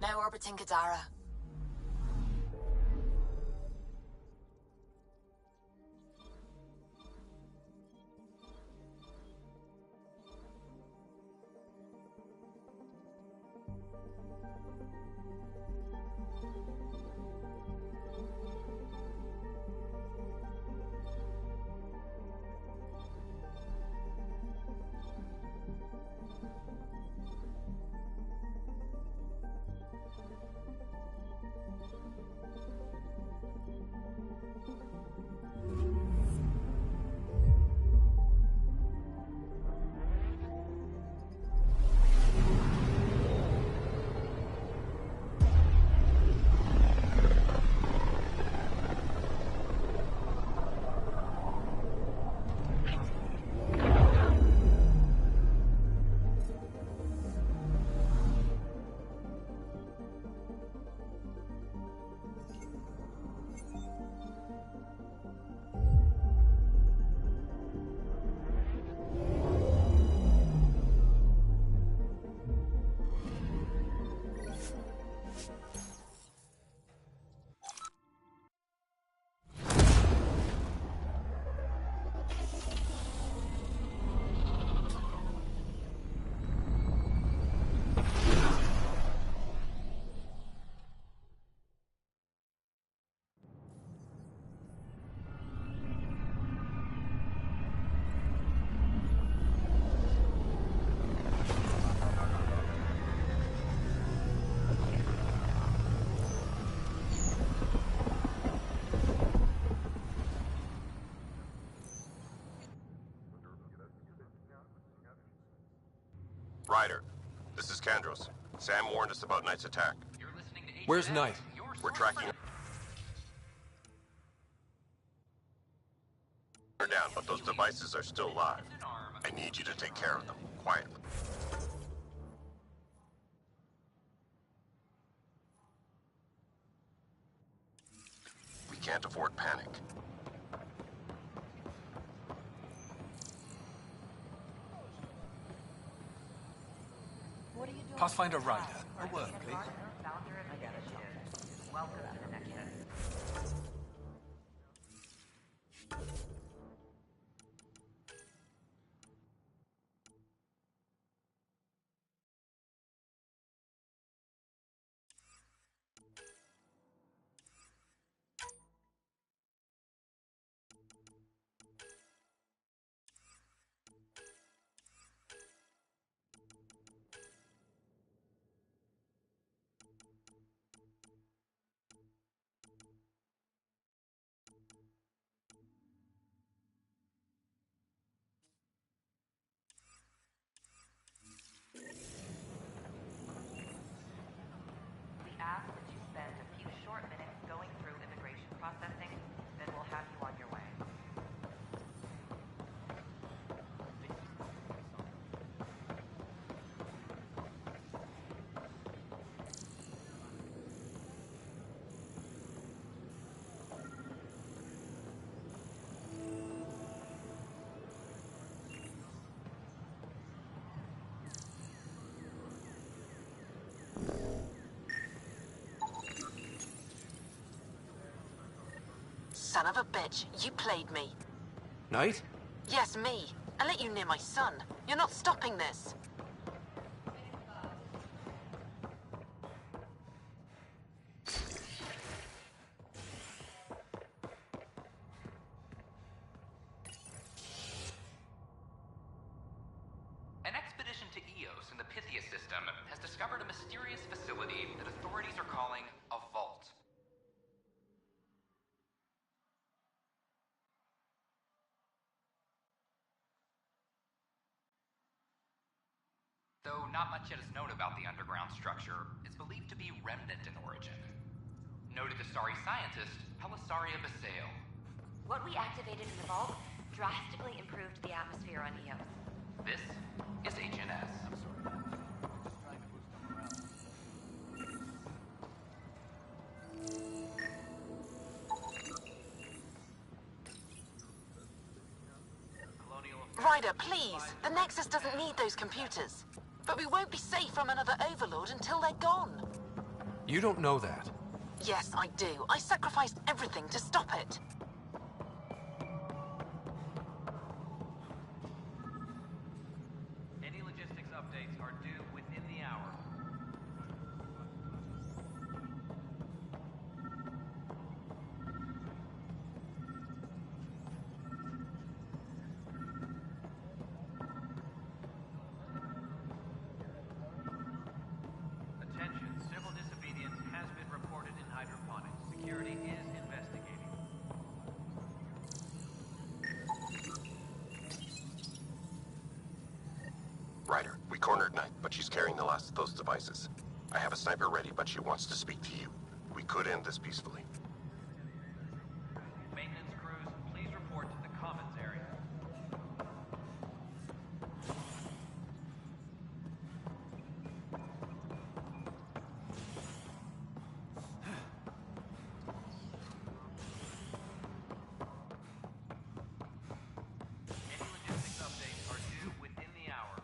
Now orbiting Gadara. Ryder, this is Kandros. Sam warned us about Knight's attack. Where's Knight? We're tracking her down, but those devices are still live. I need you to take care of them, quietly. We can't afford panic. Pathfinder Ryder. A word, please. Welcome to the Nexus. Ask that you spend a few short minutes going through immigration processing, then we'll have you on your way. Son of a bitch, you played me. Knight? Yes, me. I let you near my son. You're not stopping this. An expedition to Eos in the Pythia system has discovered a mysterious facility that authorities are calling a vault. Though not much yet is known about the underground structure, it's believed to be remnant in origin. Noted Astari scientist, Pelisaria Basale. What we activated in the vault drastically improved the atmosphere on Eos. This is HNS. Ryder, please. The Nexus doesn't need those computers. But we won't be safe from another Overlord until they're gone. You don't know that. Yes, I do. I sacrificed everything to stop it. Any logistics updates are due within the hour. Attention, civil disobedience has been reported in hydroponics. Security is investigating. Ryder, we cornered Knight, but she's carrying the last of those devices. I have a sniper ready, but she wants to speak to you. We could end this peacefully. Maintenance crews, please report to the commons area. Any logistics updates are due within the hour.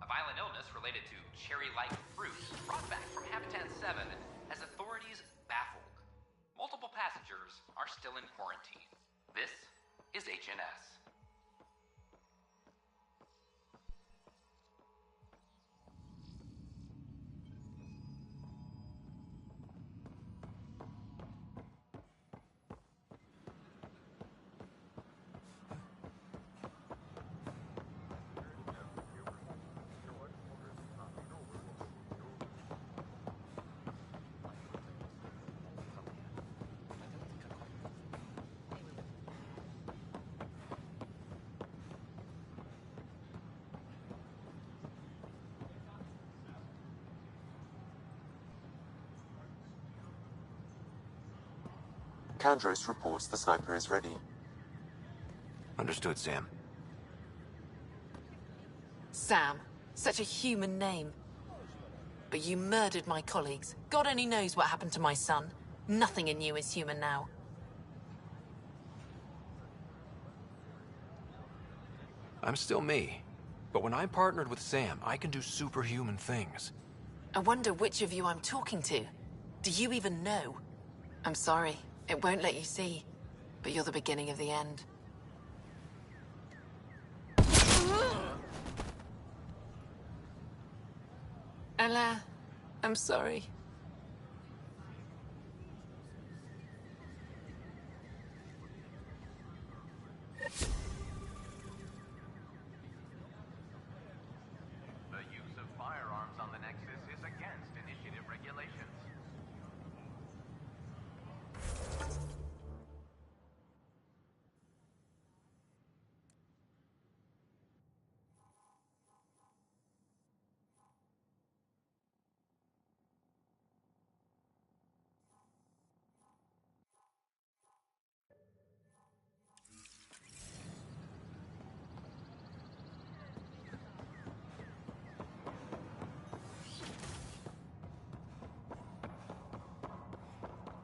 A violent illness related to cherry-like fruit brought back from Habitat 7 has authorities baffled. Multiple passengers are still in quarantine. This is HNS. Candros reports the sniper is ready. Understood, Sam. Sam. Such a human name. But you murdered my colleagues. God only knows what happened to my son. Nothing in you is human now. I'm still me. But when I'm partnered with Sam, I can do superhuman things. I wonder which of you I'm talking to. Do you even know? I'm sorry. It won't let you see. But you're the beginning of the end. Ella, I'm sorry. The use of firearms on the Nexus is against initiative regulations.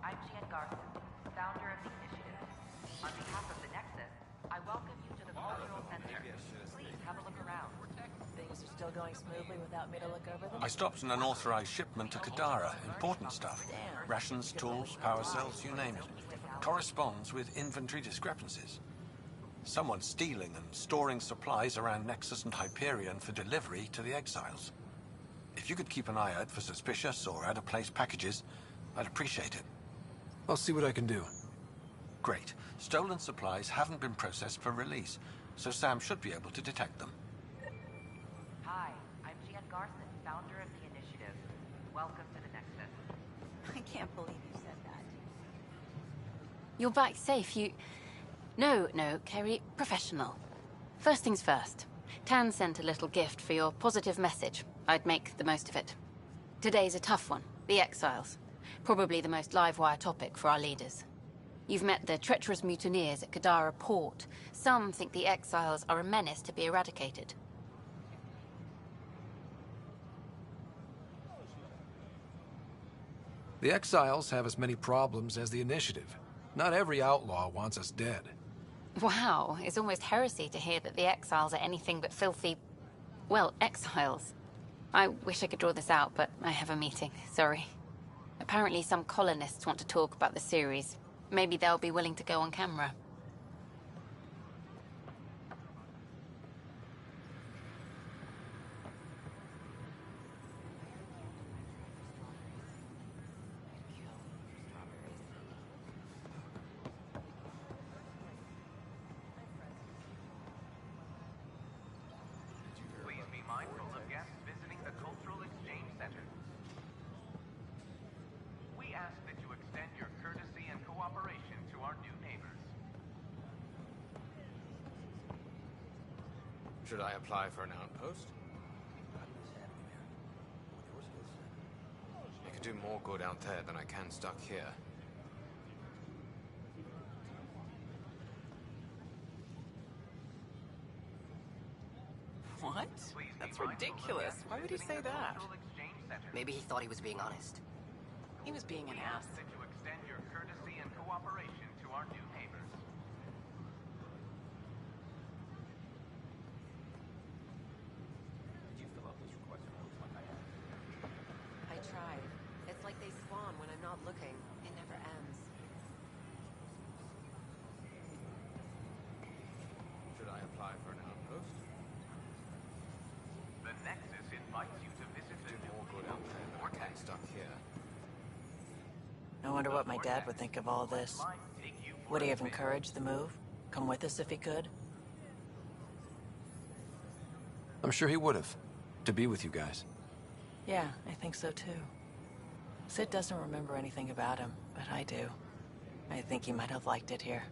I'm Jan Garson, founder of the initiative. On behalf of the Nexus, I welcome you to the Cultural Center. Please have a look around. Things are still going smoothly without me to look over them? I stopped an unauthorized shipment to Kadara. Important stuff. Rations, tools, power cells, you name it. Corresponds with inventory discrepancies. Someone's stealing and storing supplies around Nexus and Hyperion for delivery to the exiles. If you could keep an eye out for suspicious or out-of-place packages, I'd appreciate it. I'll see what I can do. Great. Stolen supplies haven't been processed for release, so Sam should be able to detect them. Hi, I'm Jan Garson, founder of the initiative. Welcome to the Nexus. I can't believe you said that. You're back safe, No, Kerry, professional. First things first. Tan sent a little gift for your positive message. I'd make the most of it. Today's a tough one. The exiles. Probably the most live-wire topic for our leaders. You've met the treacherous mutineers at Kadara Port. Some think the exiles are a menace to be eradicated. The exiles have as many problems as the initiative. Not every outlaw wants us dead. Wow, it's almost heresy to hear that the exiles are anything but filthy... well, exiles. I wish I could draw this out, but I have a meeting. Sorry. Apparently some colonists want to talk about the series. Maybe they'll be willing to go on camera. Please be mindful of guests visiting the Cultural Exchange Center. We ask that you extend your courtesy and cooperation to our new neighbors. Should I apply for an outpost? I could do more good out there than I can stuck here. What? That's ridiculous. Why would he say that? Maybe he thought he was being honest. He was being an ass. That you extend your courtesy and cooperation to our new neighbors. I tried. It's like they spawn when I'm not looking. It never ends. Should I apply for an outpost? The Nexus invites you to visit the new More good out there than I can stuck here. I wonder what my dad would think of all this. Would he have encouraged the move? Come with us if he could? I'm sure he would have. To be with you guys. Yeah, I think so too. Sid doesn't remember anything about him, but I do. I think he might have liked it here.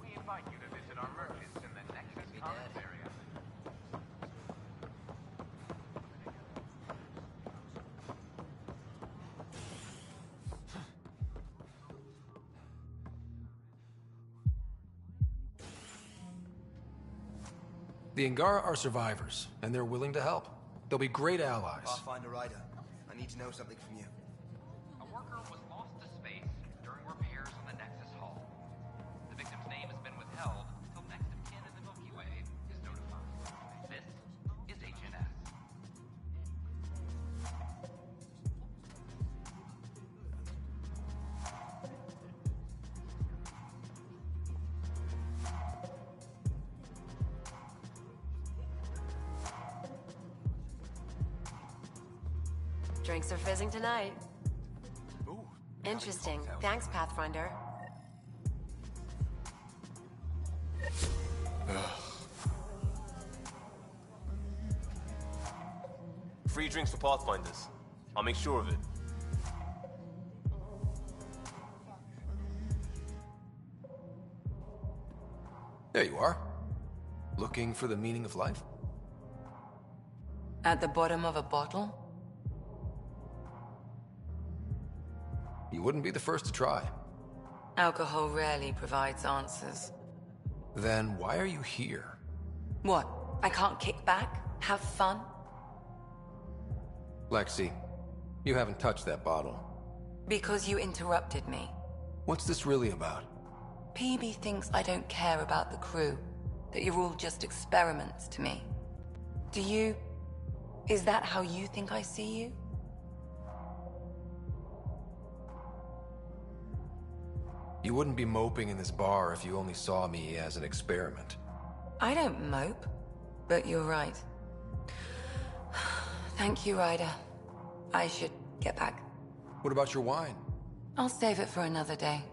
We invite you to visit our merchants in the Nexus Commons area. The Angara are survivors, and they're willing to help. They'll be great allies. Pathfinder Ryder, I need to know something from you. A worker was lost to space during repairs on the Nexus Hull. The victim's name has been withheld until next of kin in the Milky Way is notified. This is HNS. Drinks are fizzing tonight. Interesting. Thanks, Pathfinder. Free drinks for Pathfinders. I'll make sure of it. There you are. Looking for the meaning of life? At the bottom of a bottle? You wouldn't be the first to try. Alcohol rarely provides answers. Then why are you here? What? I can't kick back? Have fun? Lexi, you haven't touched that bottle. Because you interrupted me. What's this really about? PB thinks I don't care about the crew. That you're all just experiments to me. Do you... Is that how you think I see you? You wouldn't be moping in this bar if you only saw me as an experiment. I don't mope, but you're right. Thank you, Ryder. I should get back. What about your wine? I'll save it for another day.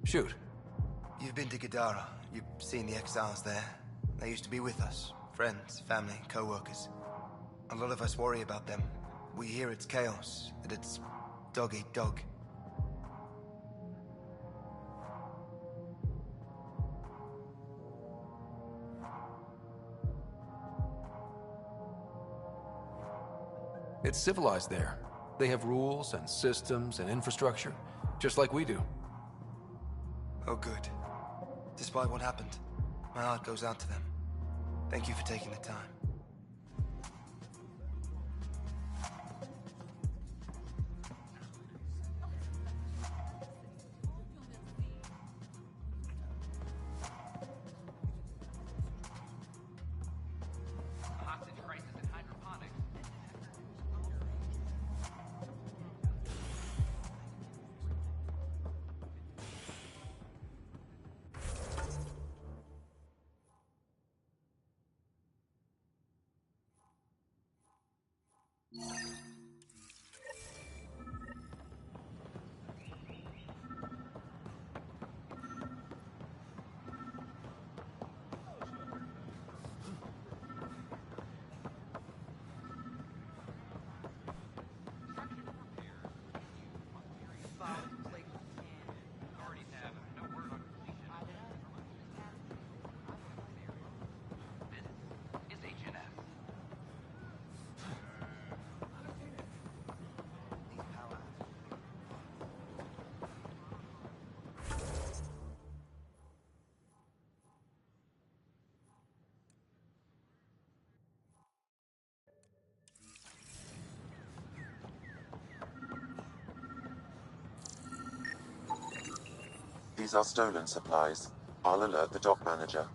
Shoot. You've been to Gadara. You've seen the exiles there. They used to be with us. Friends, family, co-workers. A lot of us worry about them. We hear it's chaos, that it's dog eat dog. It's civilized there. They have rules and systems and infrastructure, just like we do. Oh, good. Despite what happened, my heart goes out to them. Thank you for taking the time. Hostage crisis in hydroponics. Authorities have no word on completion. This is HNS. These are stolen supplies. I'll alert the dock manager.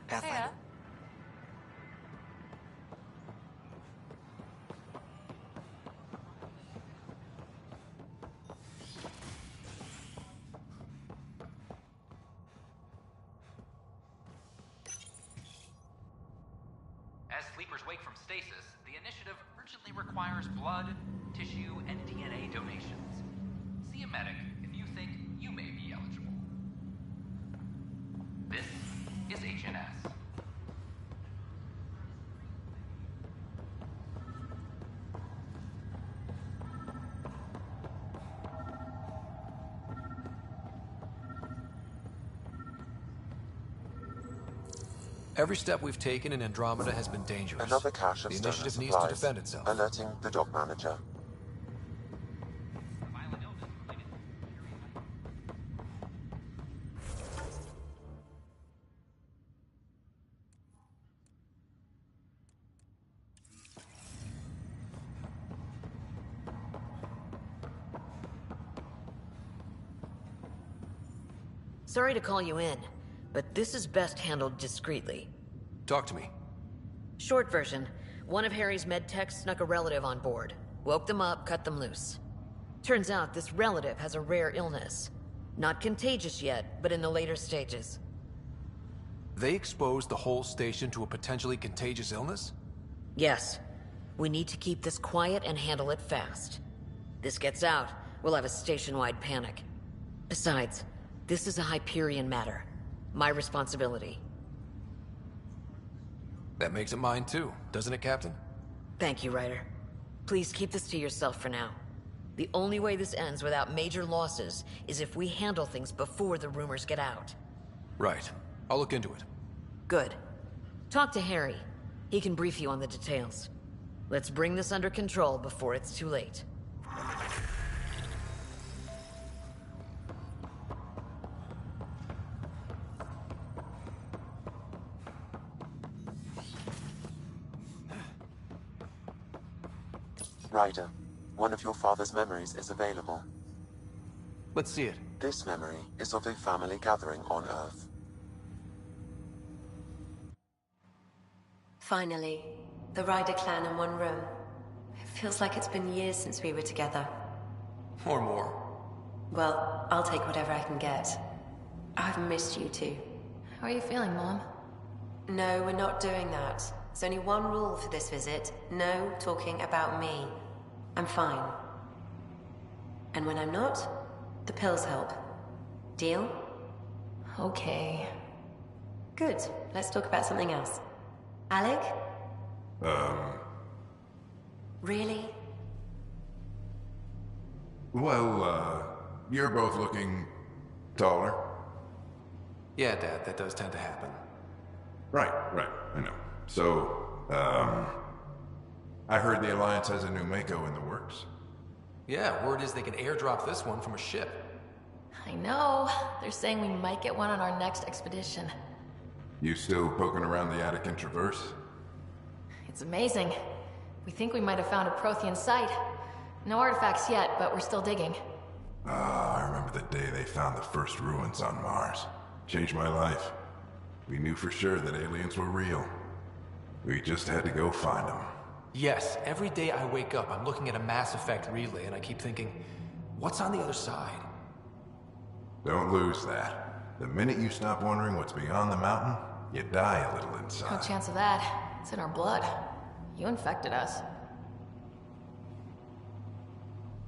Pathfinder. As sleepers wake from stasis, the initiative urgently requires blood, tissue, and DNA donations. See a medic if you think you may be eligible. This is HNS. Every step we've taken in Andromeda has been dangerous. Another cache of the stolen initiative supplies. needs to defend itself. Alerting the dock manager. Violent illness related to Sorry to call you in, but this is best handled discreetly. Talk to me. Short version, one of Harry's med techs snuck a relative on board. Woke them up, cut them loose. Turns out this relative has a rare illness. Not contagious yet, but in the later stages. They exposed the whole station to a potentially contagious illness? Yes. We need to keep this quiet and handle it fast. This gets out, we'll have a station-wide panic. Besides, this is a Hyperion matter. My responsibility. That makes it mine too, doesn't it, Captain? Thank you, Ryder. Please keep this to yourself for now. The only way this ends without major losses is if we handle things before the rumors get out. Right. I'll look into it. Good. Talk to Harry. He can brief you on the details. Let's bring this under control before it's too late. Ryder, one of your father's memories is available. Let's see it. This memory is of a family gathering on Earth. Finally, the Ryder clan in one room. It feels like it's been years since we were together. Or more. Well, I'll take whatever I can get. I've missed you too. How are you feeling, Mom? No, we're not doing that. There's only one rule for this visit. No talking about me. I'm fine. And when I'm not, the pills help. Deal? Okay. Good. Let's talk about something else. Alec? Really? Well, you're both looking taller. Yeah, Dad, that does tend to happen. Right, I know. So, I heard the Alliance has a new Mako in the works. Yeah, word is they can airdrop this one from a ship. I know. They're saying we might get one on our next expedition. You still poking around the Attican Traverse? It's amazing. We think we might have found a Prothean site. No artifacts yet, but we're still digging. I remember the day they found the first ruins on Mars. Changed my life. We knew for sure that aliens were real. We just had to go find them. Yes, every day I wake up, I'm looking at a Mass Effect relay, and I keep thinking, what's on the other side? Don't lose that. The minute you stop wondering what's beyond the mountain, you die a little No inside. chance of that. It's in our blood. You infected us.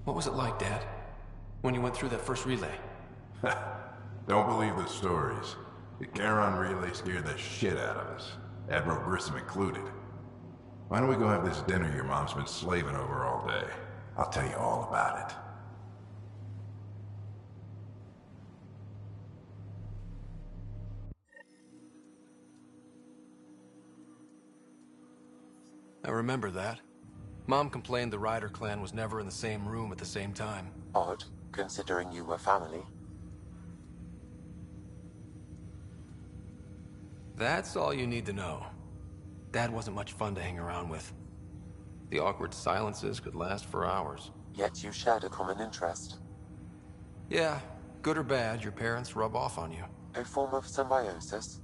What was it like, Dad? When you went through that first relay? Don't believe the stories. The Charon relay scared the shit out of us. Admiral Grissom included. Why don't we go have this dinner your mom's been slaving over all day? I'll tell you all about it. I remember that. Mom complained the Ryder clan was never in the same room at the same time. Odd, considering you were family. That's all you need to know. Dad wasn't much fun to hang around with. The awkward silences could last for hours. Yet you shared a common interest. Yeah, good or bad, your parents rub off on you. A form of symbiosis.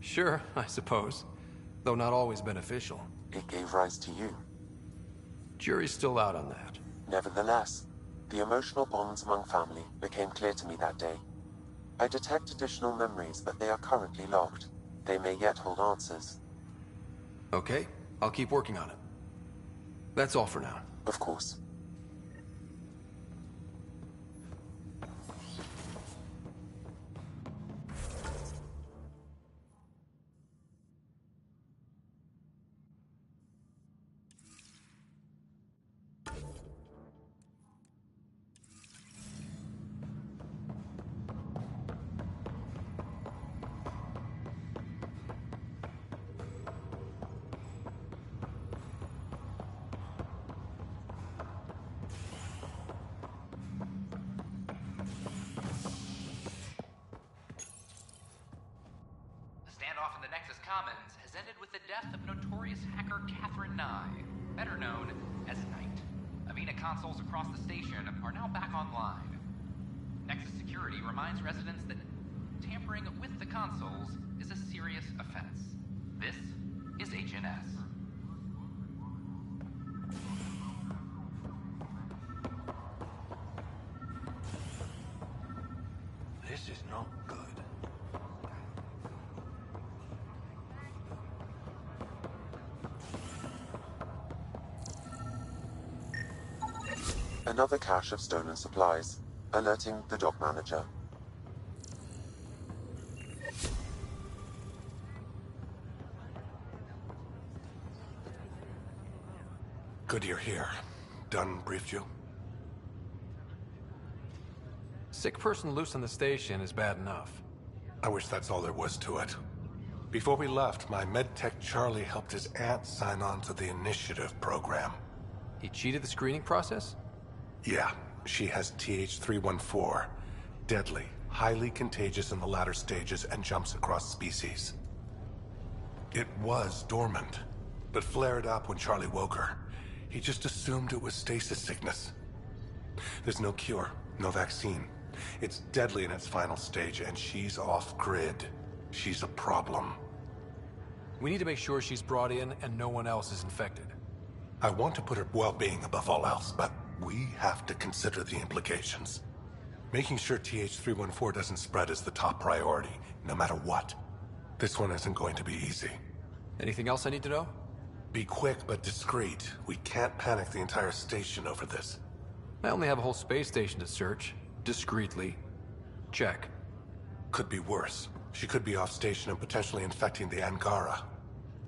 Sure, I suppose. Though not always beneficial. It gave rise to you. Jury's still out on that. Nevertheless, the emotional bonds among family became clear to me that day. I detect additional memories, but they are currently locked. They may yet hold answers. Okay, I'll keep working on it. That's all for now. Of course. Commons has ended with the death of notorious hacker Catherine Nye, better known as Knight. Avena consoles across the station are now back online. Nexus Security reminds residents that tampering with the consoles is a serious offense. This is HNS. This is not good. Another cache of stolen supplies, alerting the dock manager. Good you're here. Dunn briefed you? Sick person loose on the station is bad enough. I wish that's all there was to it. Before we left, my medtech Charlie helped his aunt sign on to the initiative program. He cheated the screening process? Yeah, she has TH314. Deadly, highly contagious in the latter stages and jumps across species. It was dormant, but flared up when Charlie woke her. He just assumed it was stasis sickness. There's no cure, no vaccine. It's deadly in its final stage, and she's off-grid. She's a problem. We need to make sure she's brought in and no one else is infected. I want to put her well-being above all else, but we have to consider the implications. Making sure TH314 doesn't spread is the top priority, no matter what. This one isn't going to be easy. Anything else I need to know? Be quick but discreet. We can't panic the entire station over this. I only have a whole space station to search. Discreetly. Check. Could be worse. She could be off station and potentially infecting the Angara.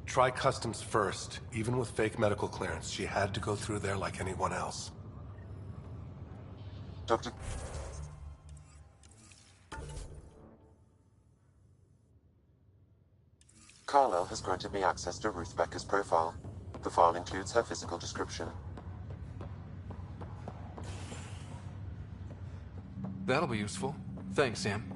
Try customs first. Even with fake medical clearance, she had to go through there like anyone else. Dr. Carlyle has granted me access to Ruth Becker's profile. The file includes her physical description. That'll be useful. Thanks, Sam.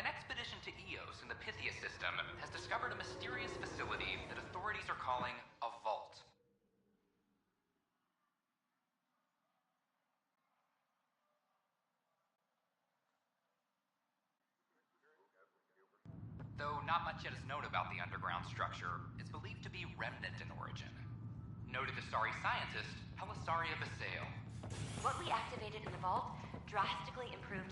An expedition to Eos in the Pythia system has discovered a mysterious facility that authorities are calling a vault. Though not much yet is known about the underground structure, it's believed to be remnant in origin. Noted Asari scientist Helisaria Basale. What we activated in the vault drastically improved.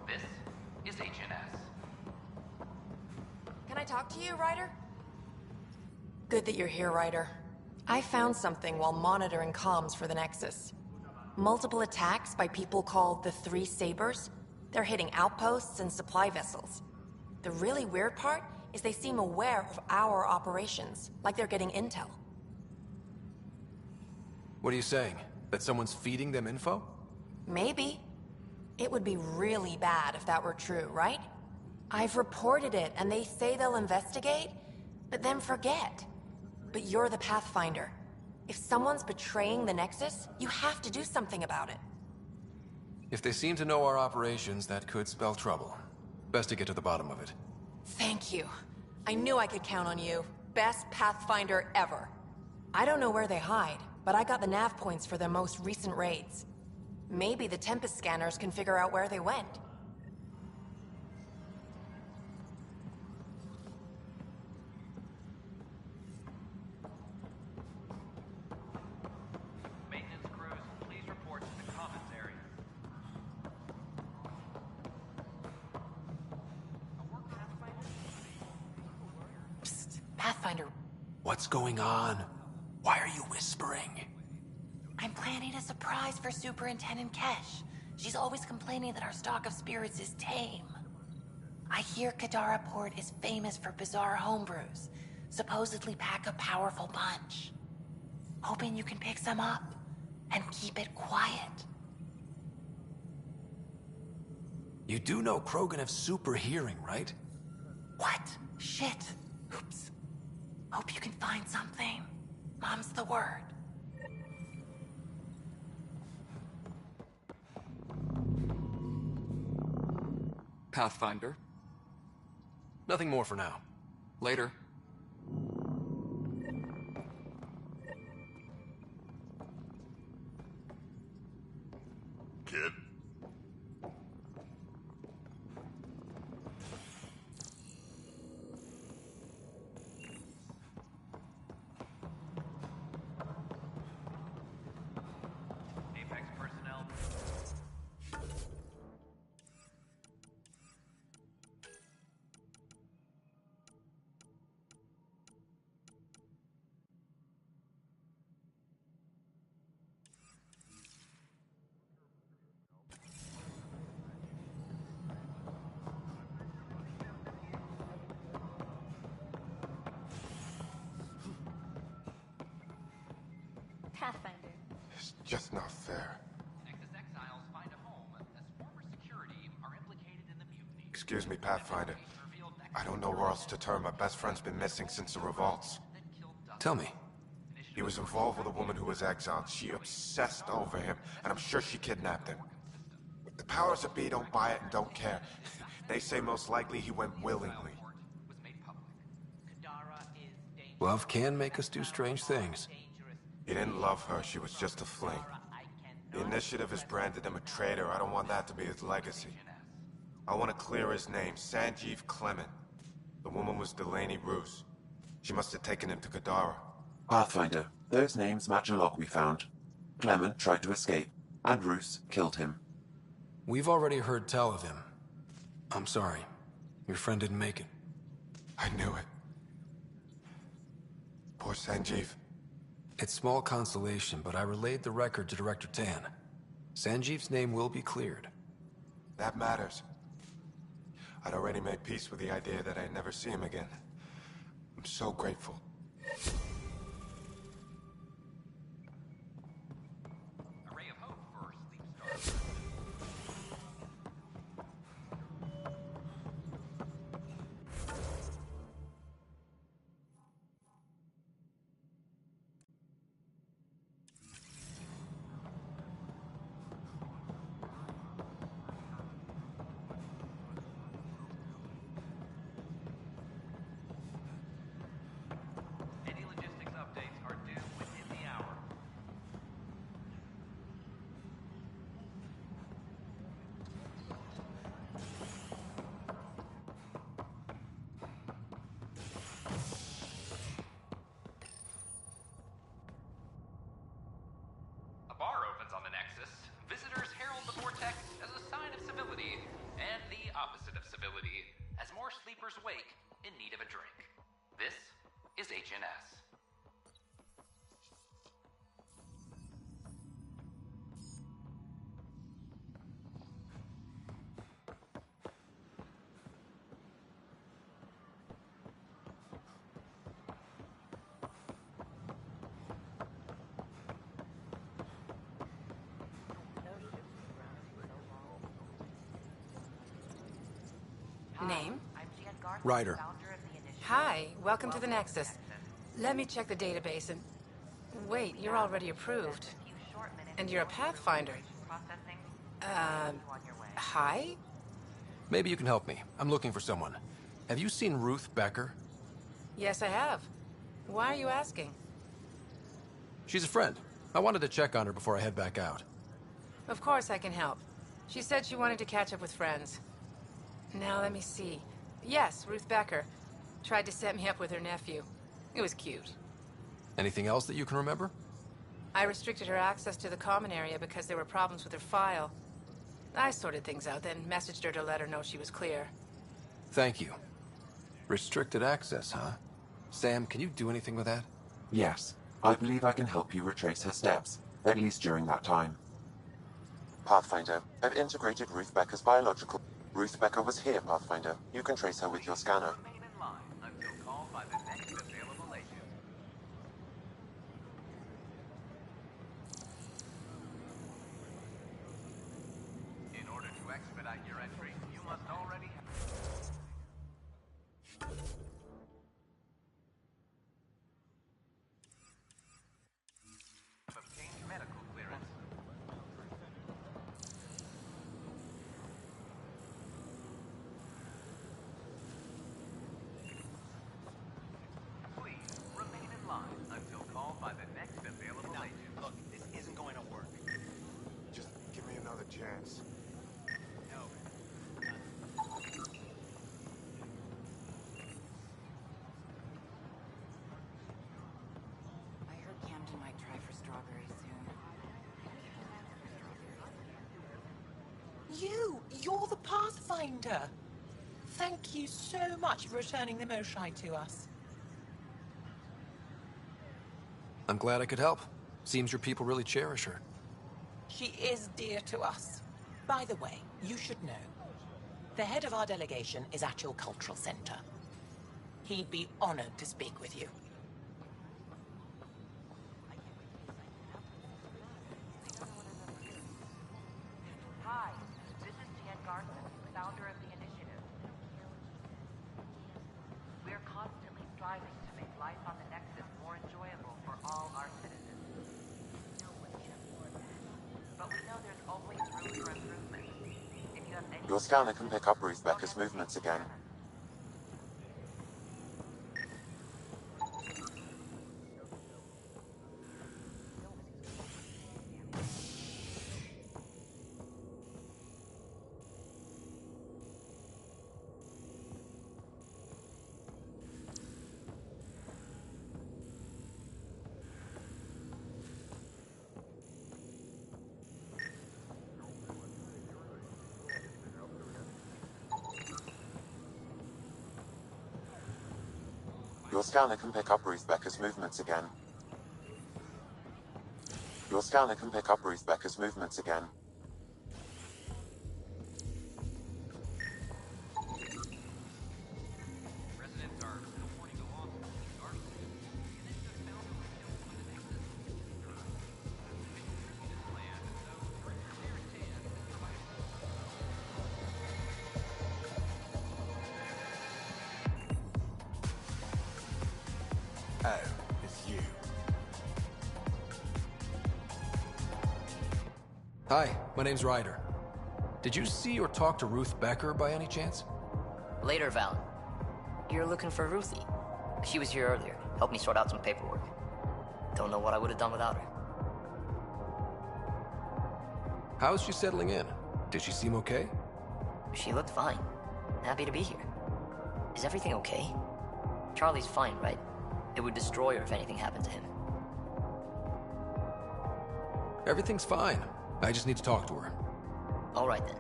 This is HNS. Can I talk to you, Ryder? Good that you're here, Ryder. I found something while monitoring comms for the Nexus. Multiple attacks by people called the Three Sabers. They're hitting outposts and supply vessels. The really weird part is they seem aware of our operations, like they're getting intel. What are you saying? That someone's feeding them info? Maybe. It would be really bad if that were true, right? I've reported it, and they say they'll investigate, but then forget. But you're the Pathfinder. If someone's betraying the Nexus, you have to do something about it. If they seem to know our operations, that could spell trouble. Best to get to the bottom of it. Thank you. I knew I could count on you. Best Pathfinder ever. I don't know where they hide, but I got the nav points for their most recent raids. Maybe the Tempest scanners can figure out where they went. Maintenance crews, please report to the commons area. Psst, Pathfinder. What's going on? Why are you whispering? I'm planning a surprise for Superintendent Kesh. She's always complaining that our stock of spirits is tame. I hear Kadara Port is famous for bizarre homebrews. Supposedly pack a powerful punch. Hoping you can pick some up and keep it quiet. You do know Krogan have super hearing, right? What? Shit. Oops. Hope you can find something. Mom's the word. Pathfinder. Nothing more for now. Later. Kid. Apex personnel. Pathfinder. It's just not fair. Nexus exiles find a home as former security are implicated in the mutiny. Excuse me, Pathfinder. I don't know where else to turn. My best friend's been missing since the revolts. Tell me. He was involved with a woman who was exiled. She obsessed over him, and I'm sure she kidnapped him. The powers that be don't buy it and don't care. They say most likely he went willingly. Love can make us do strange things. He didn't love her, she was just a fling. The Initiative has branded him a traitor. I don't want that to be his legacy. I want to clear his name, Sanjeev Clement. The woman was Delaney Roos. She must have taken him to Kadara. Pathfinder, those names match a log we found. Clement tried to escape, and Roos killed him. We've already heard tell of him. I'm sorry. Your friend didn't make it. I knew it. Poor Sanjeev. It's small consolation, but I relayed the record to Director Tan. Sanjeev's name will be cleared. That matters. I'd already made peace with the idea that I'd never see him again. I'm so grateful. A ray of hope for Sleep Star. Any logistics updates are due within the hour. A bar opens on the Nexus. Visitors herald the vortex as a sign of civility, and the opposite of civility, as more sleepers wake in need of a drink. This is HNS. Name? Ryder. Hi, welcome to the Nexus. Let me check the database and... Wait, you're already approved. And you're a Pathfinder. Hi? Maybe you can help me. I'm looking for someone. Have you seen Ruth Becker? Yes, I have. Why are you asking? She's a friend. I wanted to check on her before I head back out. Of course I can help. She said she wanted to catch up with friends. Now let me see. Yes, Ruth Becker. Tried to set me up with her nephew. It was cute. Anything else that you can remember? I restricted her access to the common area because there were problems with her file. I sorted things out, then messaged her to let her know she was clear. Thank you. Restricted access, huh? Sam, can you do anything with that? Yes, I believe I can help you retrace her steps, at least during that time. Pathfinder, I've integrated Ruth Becker's biological... Ruth Becker was here, Pathfinder. You can trace her with your scanner. Remain in line until called by the next available agent. In order to expedite your entry, you must already have obtained medical clearance. Please remain in line until called by the next available agent. Look, this isn't going to work. Just give me another chance. No. I heard Camden might try for strawberries soon. You're the Pathfinder. Thank you so much for returning the Moshai to us. I'm glad I could help. Seems your people really cherish her. She is dear to us. By the way, you should know. The head of our delegation is at your cultural center. He'd be honored to speak with you. Your scanner can pick up Ruth Becker's movements again. Your scanner can pick up Ruth Becker's movements again. Your scanner can pick up Ruth Becker's movements again. Residents are still mourning the loss of police arsonist. The initiative found who was killed by the Nexus. This plan, though during the clear and tan, is provided. Oh, it's you. Hi, my name's Ryder. Did you see or talk to Ruth Becker by any chance? Later, Val. You're looking for Ruthie. She was here earlier. Helped me sort out some paperwork. Don't know what I would have done without her. How's she settling in? Did she seem okay? She looked fine. Happy to be here. Is everything okay? Charlie's fine, right? It would destroy her if anything happened to him. Everything's fine. I just need to talk to her. All right, then.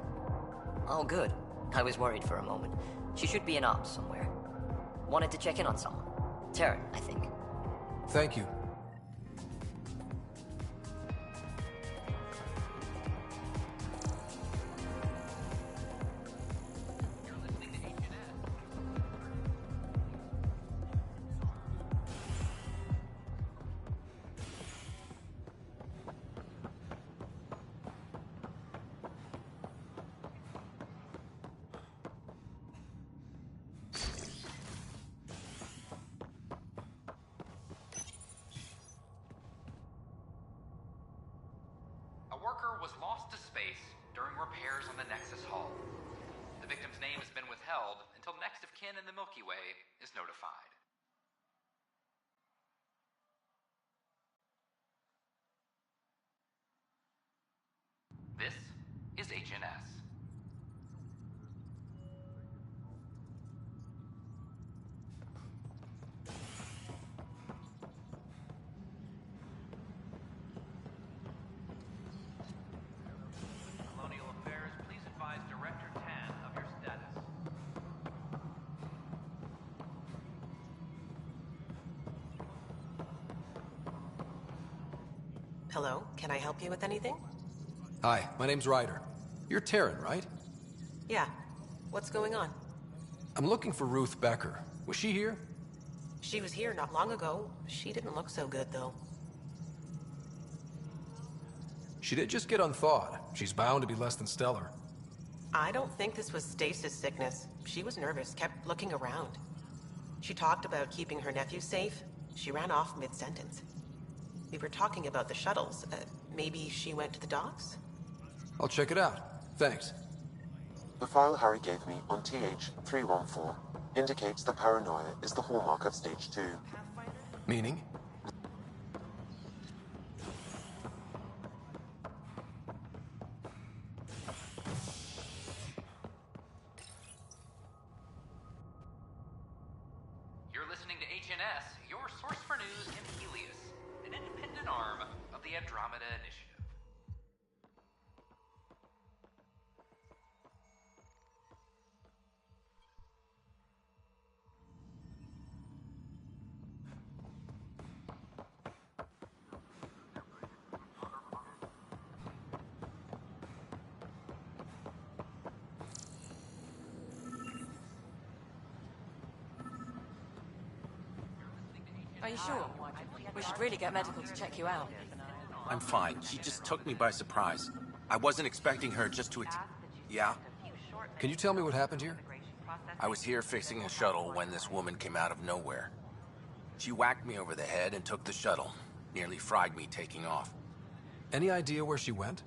Oh, good. I was worried for a moment. She should be in ops somewhere. Wanted to check in on someone. Taryn, I think. Thank you. A worker was lost to space during repairs on the Nexus hull. The victim's name has been withheld until next of kin in the Milky Way is notified. This is HNS. Colonial Affairs, please advise Director Tan of your status. Hello, can I help you with anything? Hi, my name's Ryder. You're Taryn, right? Yeah. What's going on? I'm looking for Ruth Becker. Was she here? She was here not long ago. She didn't look so good, though. She did just get unthawed. She's bound to be less than stellar. I don't think this was stasis sickness. She was nervous, kept looking around. She talked about keeping her nephew safe. She ran off mid-sentence. We were talking about the shuttles. Maybe she went to the docks? I'll check it out. Thanks. The file Harry gave me on TH-314 indicates that paranoia is the hallmark of Stage 2. Meaning? You're listening to HNS, your source for news in Helios, an independent arm of the Andromeda Initiative. Are you sure? We should really get medical to check you out. I'm fine. She just took me by surprise. I wasn't expecting her just to Yeah? Can you tell me what happened here? I was here fixing a shuttle when this woman came out of nowhere. She whacked me over the head and took the shuttle. Nearly fried me taking off. Any idea where she went?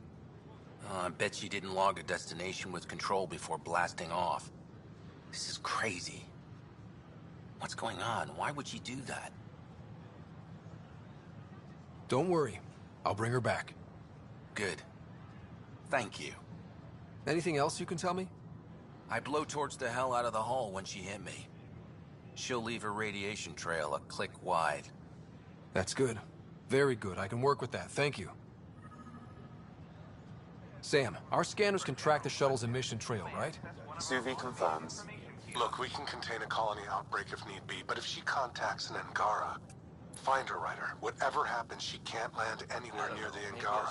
I bet she didn't log a destination with control before blasting off. This is crazy. What's going on? Why would she do that? Don't worry. I'll bring her back. Good. Thank you. Anything else you can tell me? I blowtorched the hell out of the hull when she hit me. She'll leave her radiation trail a click wide. That's good. Very good. I can work with that. Thank you. Sam, our scanners can track the shuttle's emission trail, right? Suvi confirms. Look, we can contain a colony outbreak if need be, but if she contacts an Angara, find her, Ryder. Whatever happens, she can't land anywhere near the Angara.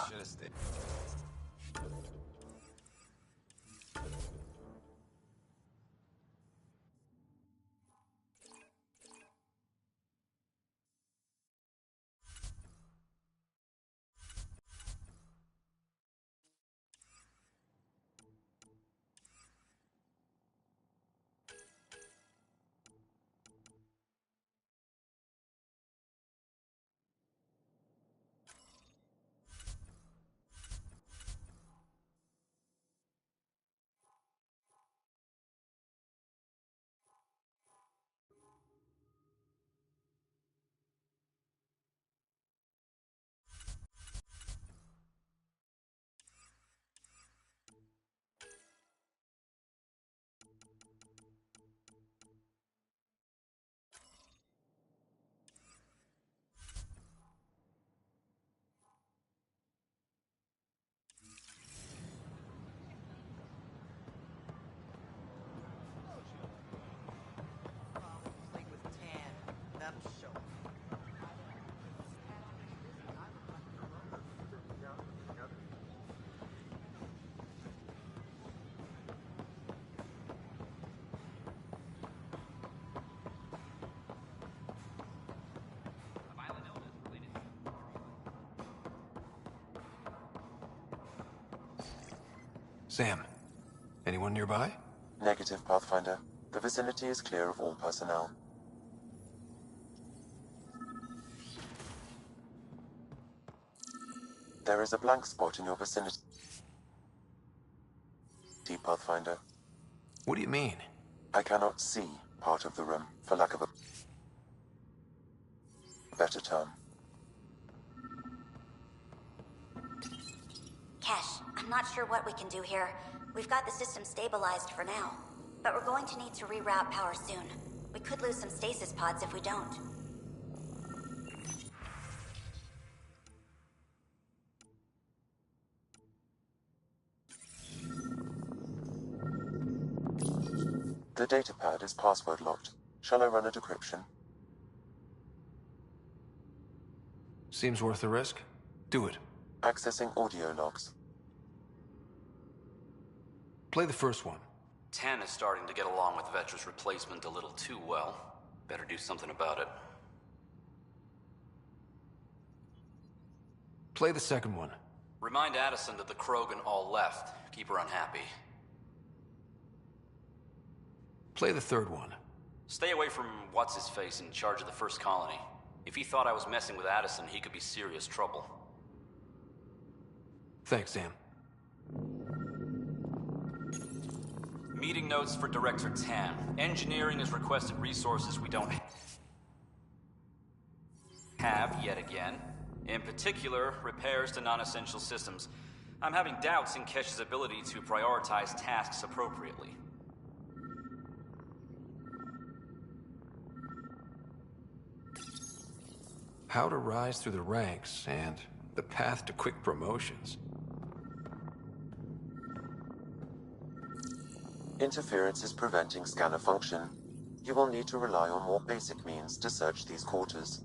Sam, anyone nearby? Negative, Pathfinder. The vicinity is clear of all personnel. There is a blank spot in your vicinity, Pathfinder. What do you mean? I cannot see part of the room, for lack of a better term. Kesh, I'm not sure what we can do here. We've got the system stabilized for now, but we're going to need to reroute power soon. We could lose some stasis pods if we don't. The datapad is password locked. Shall I run a decryption? Seems worth the risk. Do it. Accessing audio logs. Play the first one. 10 is starting to get along with Vetra's replacement a little too well. Better do something about it. Play the second one. Remind Addison that the Krogan all left. Keep her unhappy. Play the third one. Stay away from what's-his-face in charge of the first colony. If he thought I was messing with Addison, he could be serious trouble. Thanks, Sam. Meeting notes for Director Tan. Engineering has requested resources we don't have yet again. In particular, repairs to non-essential systems. I'm having doubts in Kesh's ability to prioritize tasks appropriately. How to rise through the ranks and the path to quick promotions. Interference is preventing scanner function. You will need to rely on more basic means to search these quarters.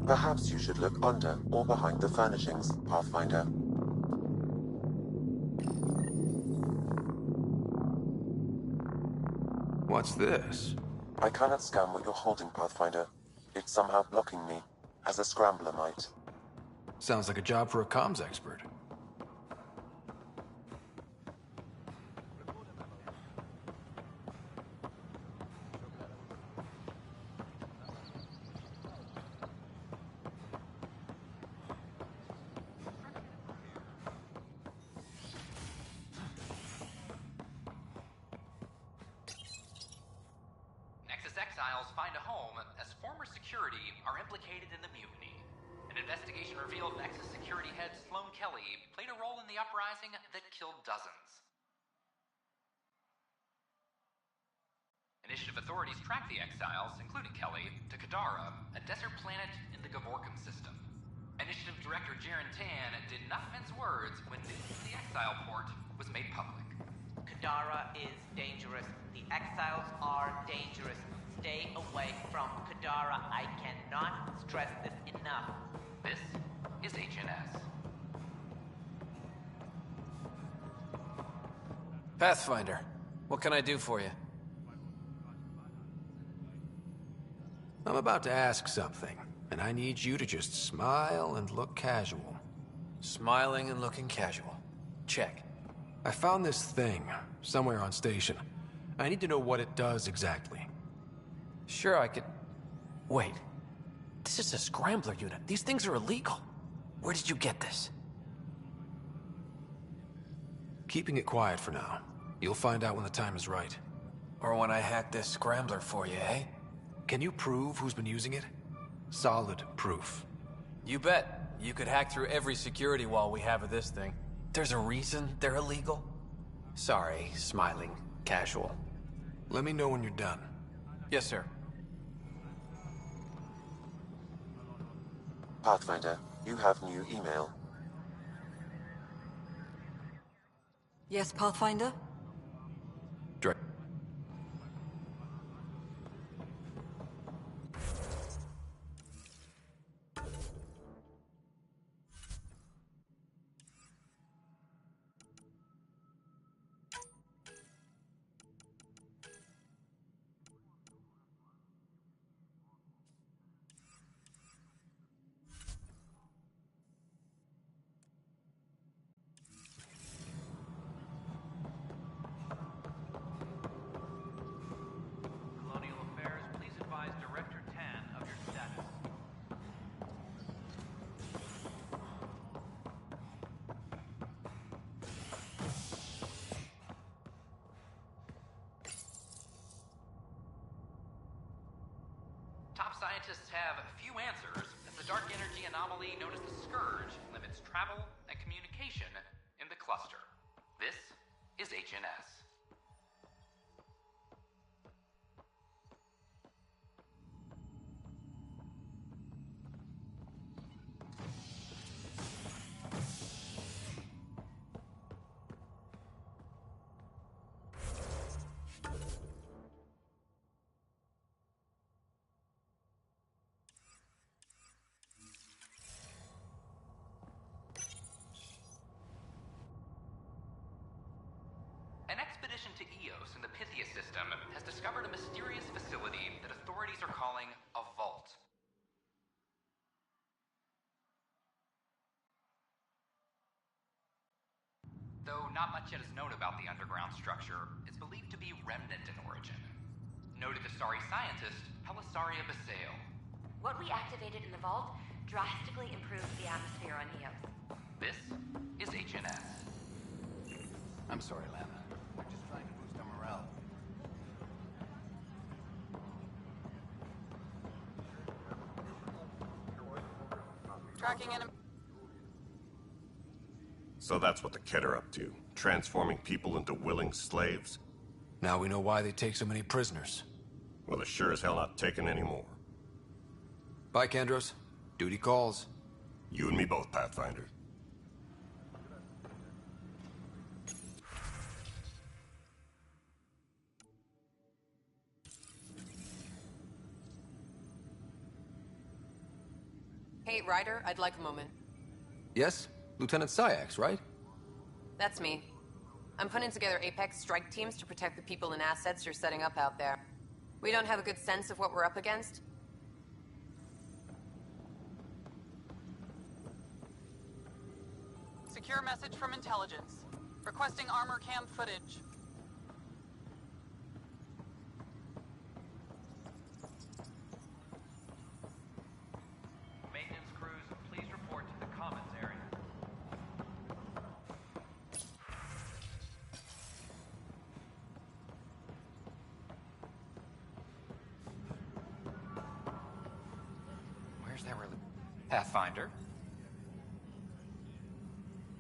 Perhaps you should look under or behind the furnishings, Pathfinder. What's this? I cannot scan what you're holding, Pathfinder. It's somehow blocking me, as a scrambler might. Sounds like a job for a comms expert. exiles find a home as former security are implicated in the mutiny. An investigation revealed Nexus security head Sloan Kelly played a role in the uprising that killed dozens. Initiative authorities tracked the exiles, including Kelly, to Kadara, a desert planet in the Gavorkum system. Initiative Director Jaren Tan did not mince words when news of the exile port was made public. Kadara is dangerous. The exiles are dangerous. Stay away from Kadara. I cannot stress this enough. This is HNS. Pathfinder, what can I do for you? I'm about to ask something, and I need you to just smile and look casual. Smiling and looking casual. Check. I found this thing somewhere on station. I need to know what it does exactly. Sure, I could... Wait. This is a scrambler unit. These things are illegal. Where did you get this? Keeping it quiet for now. You'll find out when the time is right. Or when I hack this scrambler for you, eh? Can you prove who's been using it? Solid proof. You bet. You could hack through every security wall we have of this thing. There's a reason they're illegal? Sorry, smiling, casual. Let me know when you're done. Yes, sir. Pathfinder, you have new email. Yes, Pathfinder? Direct. Colonial Affairs, please advise Director Tan of your status. Top scientists have few answers, as the dark energy anomaly known as the Scourge limits travel and communication in the cluster. This is HNS. An expedition to Eos in the Pythia system has discovered a mysterious facility that authorities are calling a vault. Though not much yet is known about the underground structure, it's believed to be remnant in origin. Noted Asari scientist Pelisaria Basale. What we activated in the vault drastically improved the atmosphere on Eos. This is HNS. I'm sorry, Lana. We're just trying to boost our morale. Tracking enemy. So that's what the Kett are up to, transforming people into willing slaves? Now we know why they take so many prisoners. Well, they're sure as hell not taking any more. Bye, Kandros. Duty calls. You and me both, Pathfinder. Hey, Ryder, I'd like a moment. Yes? Lieutenant Syax, right? That's me. I'm putting together Apex strike teams to protect the people and assets you're setting up out there. We don't have a good sense of what we're up against. Secure message from intelligence. Requesting armor cam footage. Maintenance crews, please report to the commons area. There were... Pathfinder?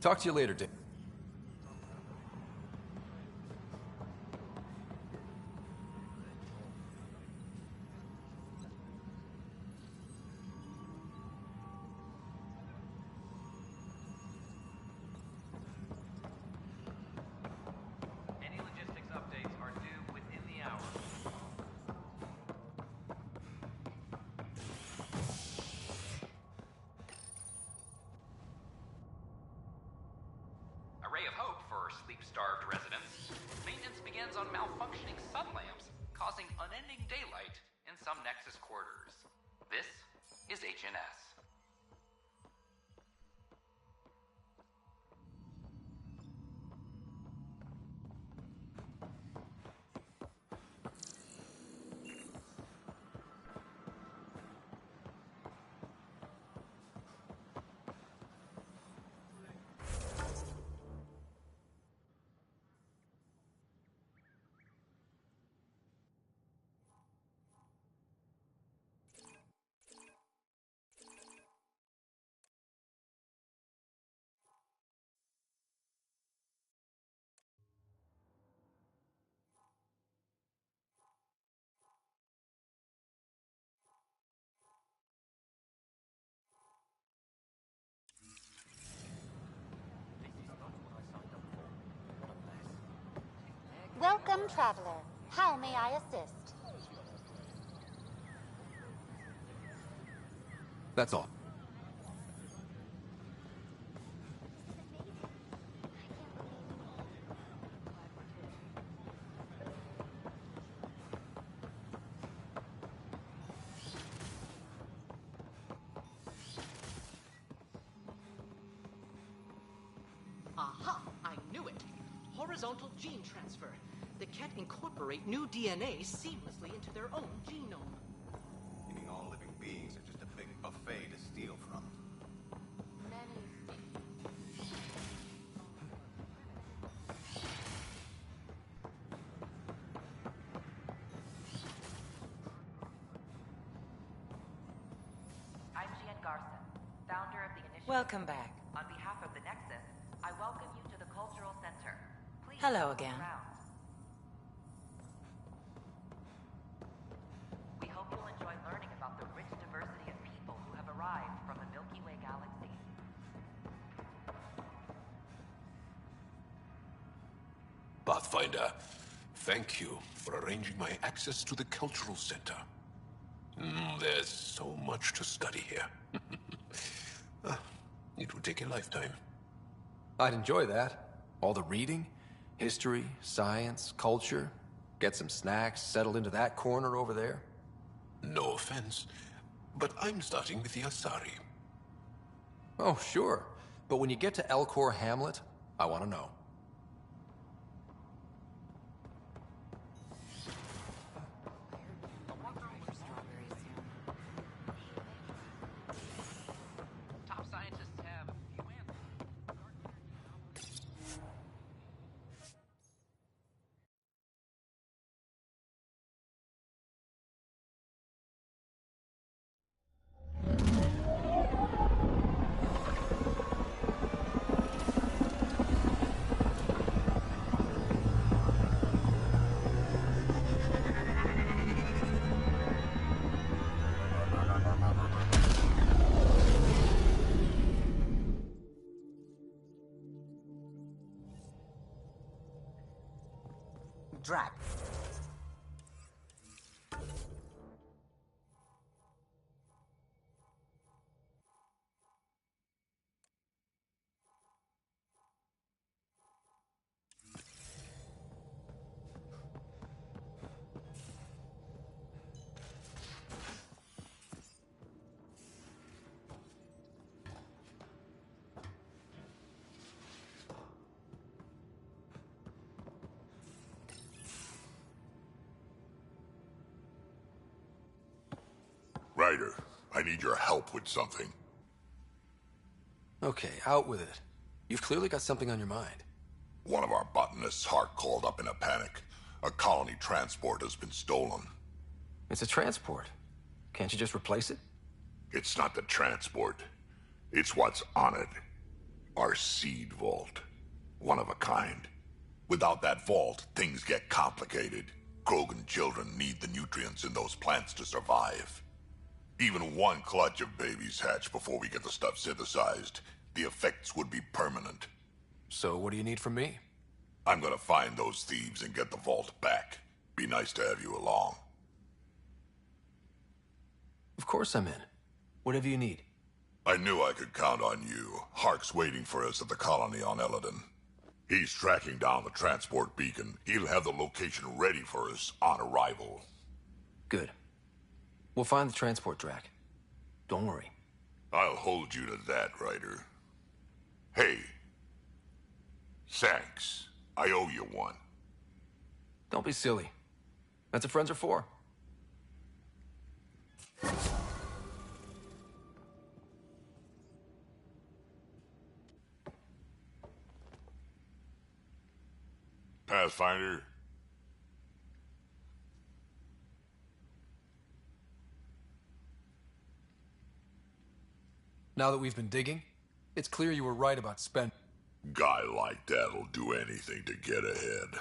Talk to you later, Dick. Any logistics updates are due within the hour. A ray of hope for sleep-starved residents. Maintenance begins on malfunctioning sun lamps, causing unending daylight in some Nexus quarters. This is HNS. Welcome, traveler. How may I assist? That's all. Aha! I knew it! Horizontal gene transfer. They can't incorporate new DNA seamlessly into their own genome. Meaning all living beings are just a big buffet to steal from. I'm Gian Garson, founder of the initiative. Welcome back. On behalf of the Nexus, I welcome you to the Cultural Center. Please Hello look again. around. We hope you'll enjoy learning about the rich diversity of people who have arrived from the Milky Way galaxy. Pathfinder, thank you for arranging my access to the Cultural Center. There's so much to study here. It would take a lifetime. I'd enjoy that. All the reading, history, science, culture. Get some snacks, settled into that corner over there. No offense, but I'm starting with the Asari. Oh, sure. But when you get to Elcor Hamlet, I want to know. Top scientists have a few answers. Drac. Ryder, I need your help with something. Okay, out with it. You've clearly got something on your mind. One of our botanists' heart called up in a panic. A colony transport has been stolen. It's a transport. Can't you just replace it? It's not the transport. It's what's on it. Our seed vault. One of a kind. Without that vault, things get complicated. Krogan children need the nutrients in those plants to survive. Even one clutch of babies hatch before we get the stuff synthesized. The effects would be permanent. So what do you need from me? I'm gonna find those thieves and get the vault back. Be nice to have you along. Of course I'm in. Whatever you need. I knew I could count on you. Hark's waiting for us at the colony on Eladon. He's tracking down the transport beacon. He'll have the location ready for us on arrival. Good. We'll find the transport track. Don't worry. I'll hold you to that, Ryder. Hey. Thanks. I owe you one. Don't be silly. That's what friends are for. Pathfinder? Now that we've been digging, it's clear you were right about Spen. Guy like that'll do anything to get ahead.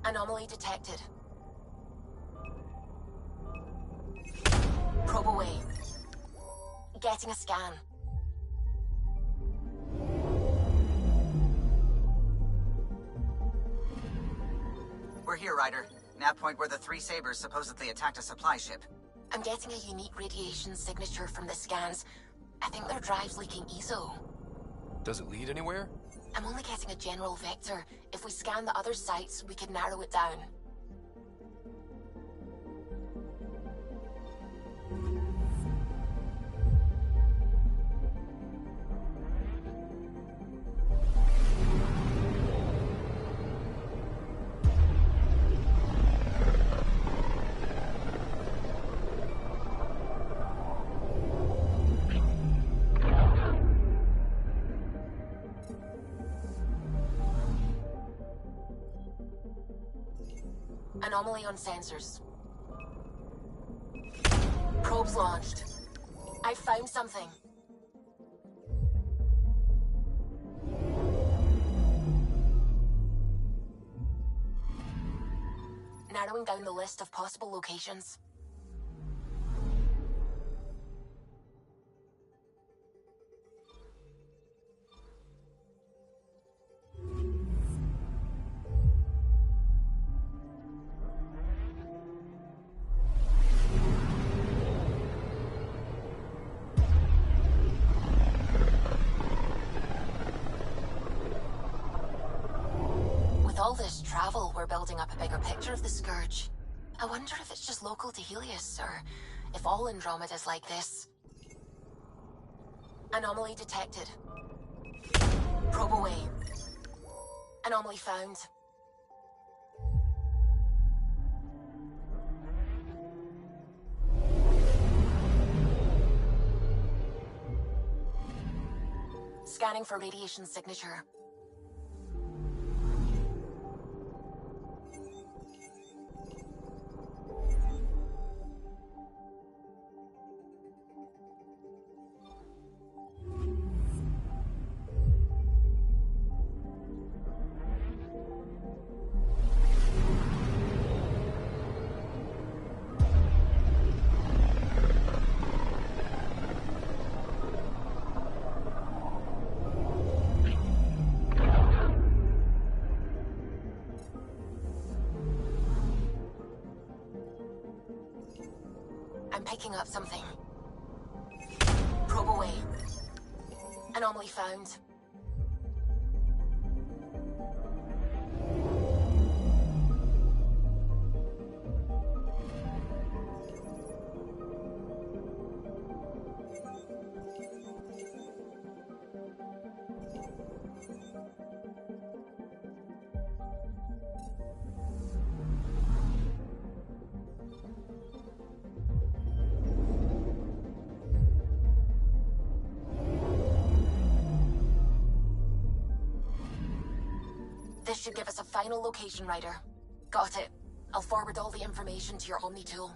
Anomaly detected. Probe away. Getting a scan. We're here, Ryder. Nav point where the three Sabers supposedly attacked a supply ship. I'm getting a unique radiation signature from the scans. I think their drive's leaking ESO. Does it lead anywhere? I'm only getting a general vector. If we scan the other sites, we could narrow it down. Anomaly on sensors. Probes launched. I found something. Narrowing down the list of possible locations. With all this travel, we're building up a bigger picture of the Scourge. I wonder if it's just local to Helios, or if all Andromeda's like this. Anomaly detected. Probe away. Anomaly found. Scanning for radiation signature. I'm picking up something. Probe away. Anomaly found. This should give us a final location, Ryder. Got it. I'll forward all the information to your Omni tool.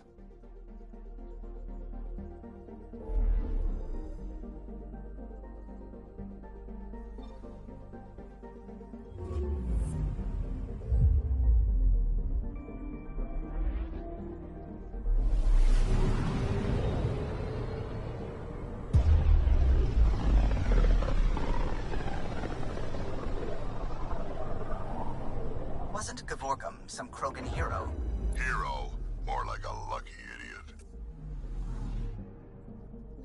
Wasn't Gavorkum some Krogan hero? Hero? More like a lucky idiot.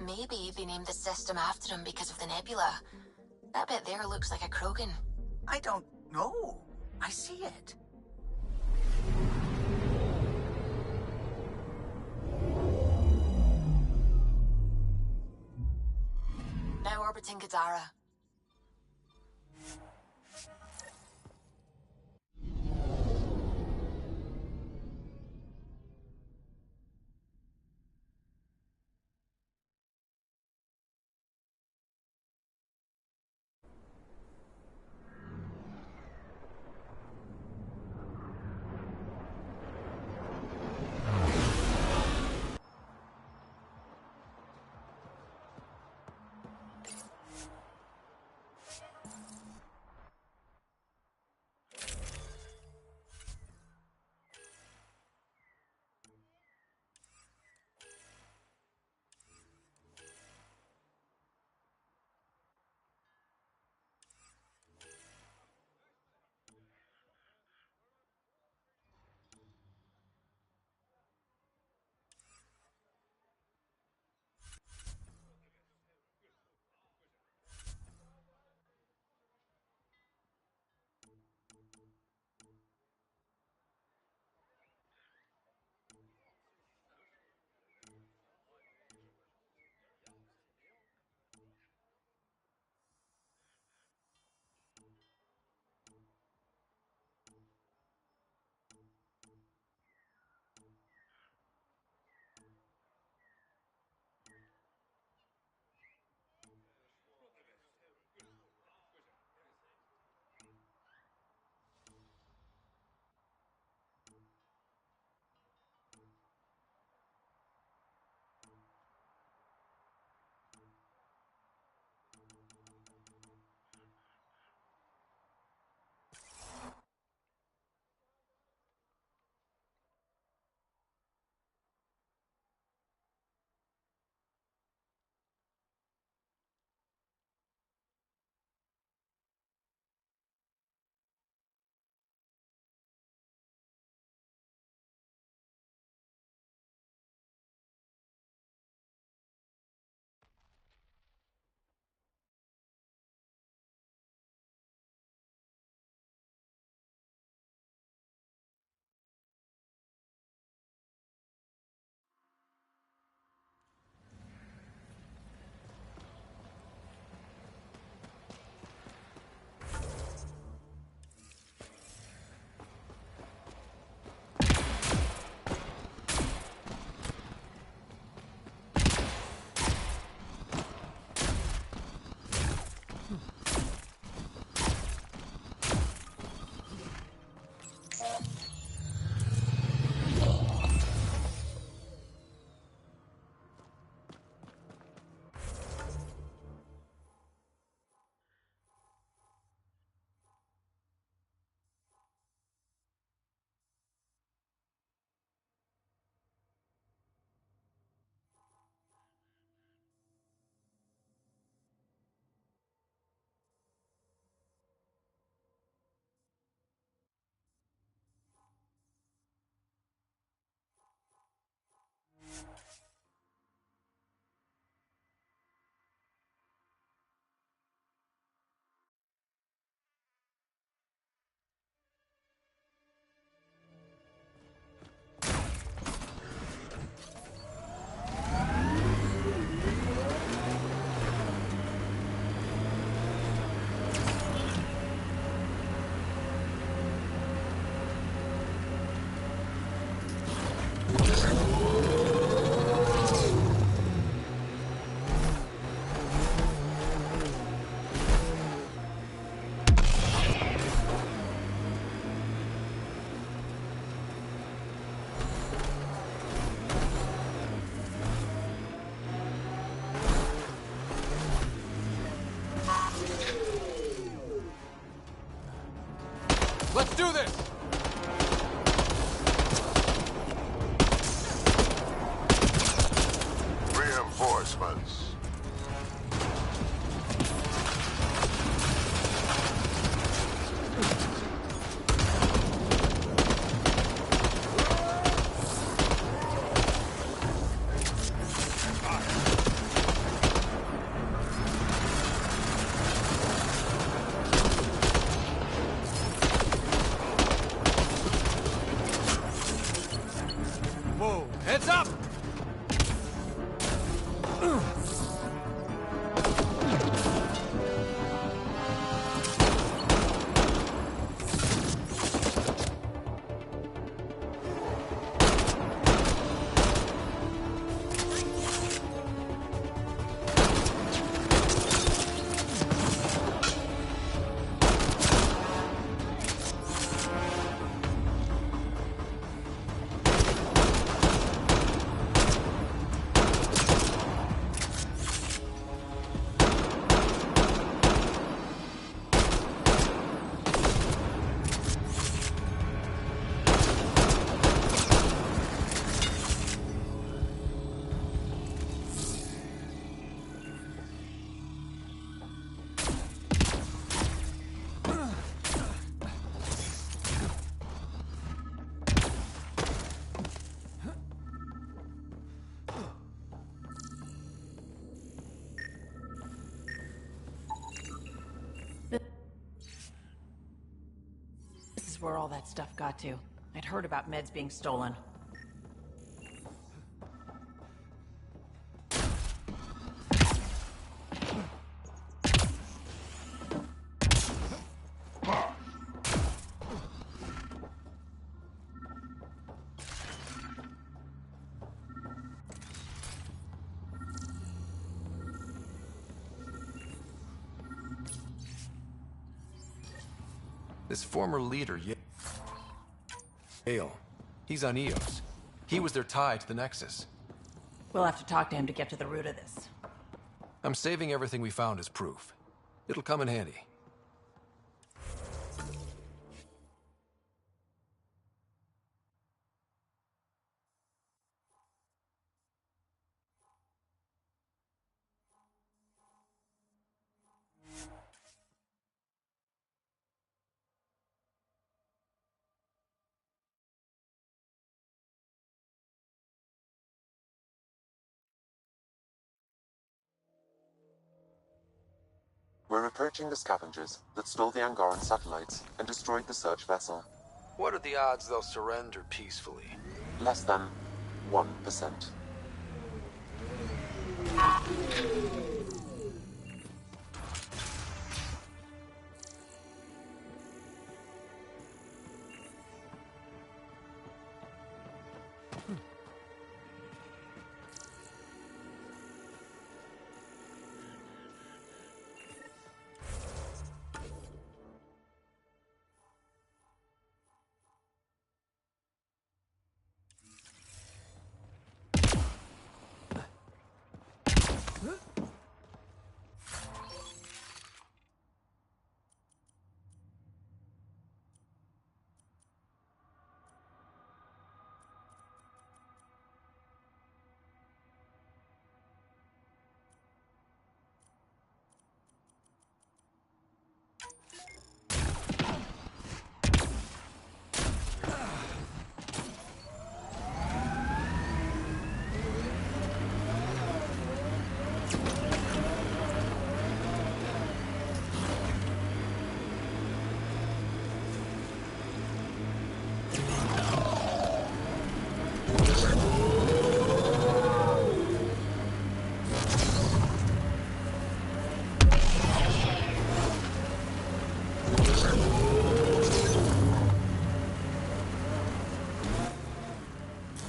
Maybe they named the system after him because of the nebula. That bit there looks like a Krogan. I don't know. I see it. Now orbiting Kadara. Let's do this! Reinforcements. Whoa, heads up! This is where all that stuff got to. I'd heard about meds being stolen. This former leader, Yale, he's on EOS. He was their tie to the Nexus. We'll have to talk to him to get to the root of this. I'm saving everything we found as proof. It'll come in handy. We're approaching the scavengers that stole the Angaran satellites and destroyed the search vessel. What are the odds they'll surrender peacefully? Less than 1%.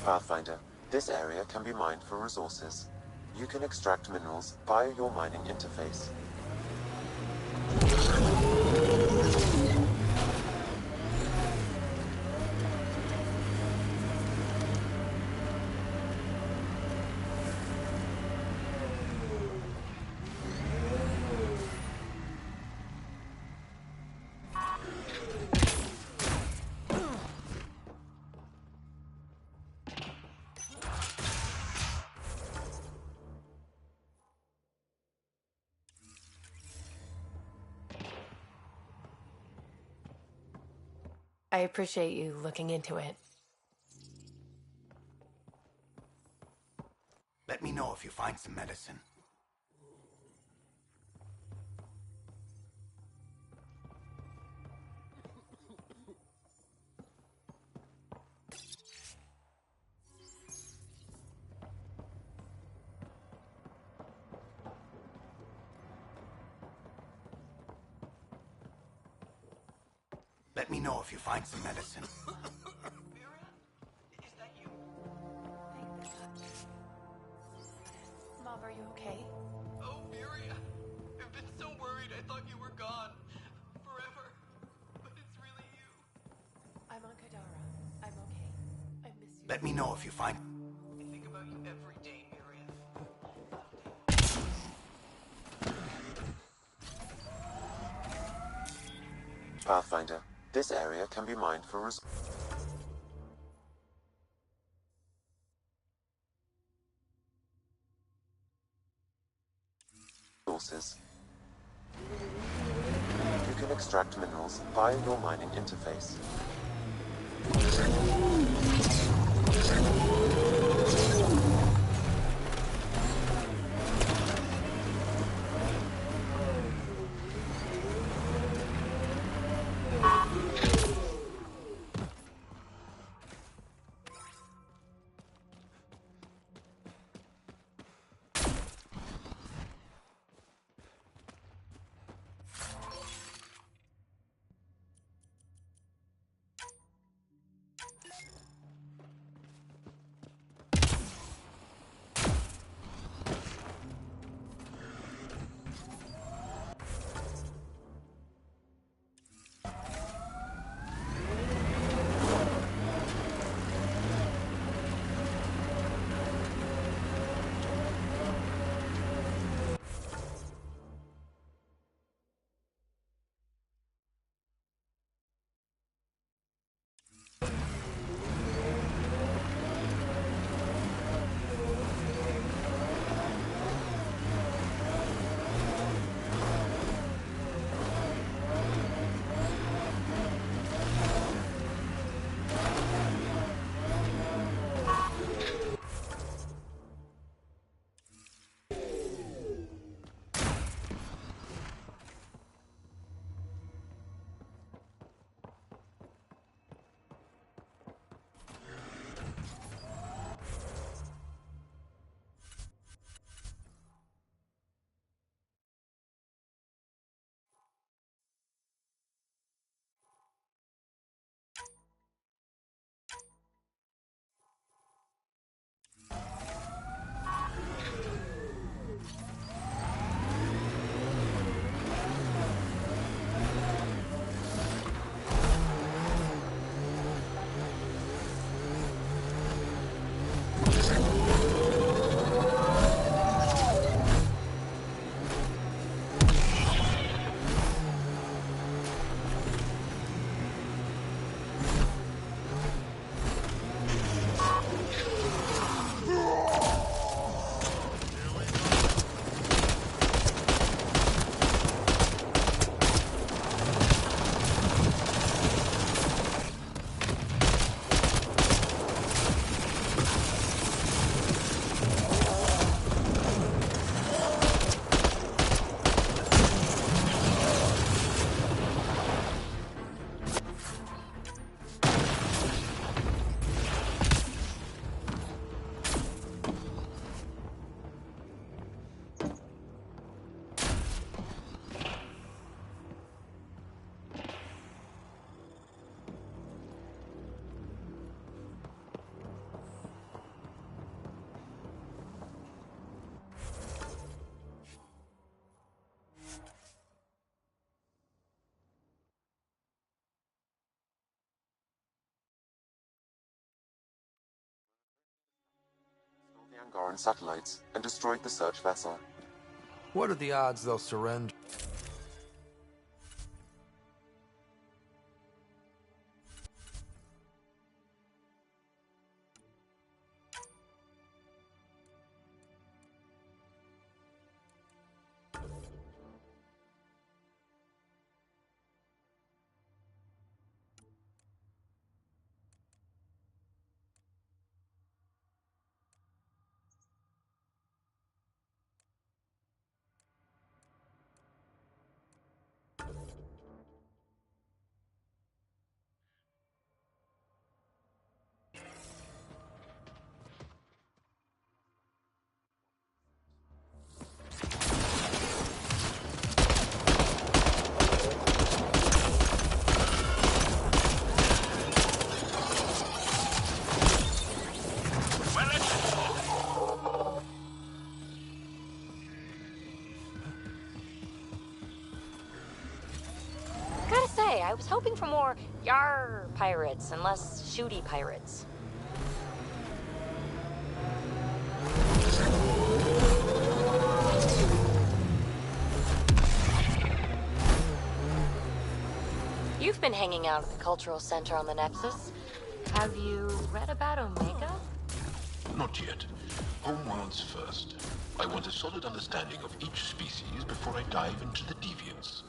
Pathfinder, this area can be mined for resources. You can extract minerals via your mining interface. I appreciate you looking into it. Let me know if you find some medicine. Let me know if you find some medicine. Mom, are you okay? Oh, Miria. I've been so worried. I thought you were gone. Forever. But it's really you. I'm on Kadara. I'm okay. I miss you. Let me know if you find... I think about you every day, Miria. Pathfinder, this area can be mined for resources. You can extract minerals via your mining interface. Angaran satellites and destroyed the search vessel. What are the odds they'll surrender? Gotta say, I was hoping for more yar pirates and less shooty pirates. You've been hanging out at the Cultural Center on the Nexus. Have you read about Omega? Not yet. Homeworlds first. I want a solid understanding of each species before I dive into the deviants.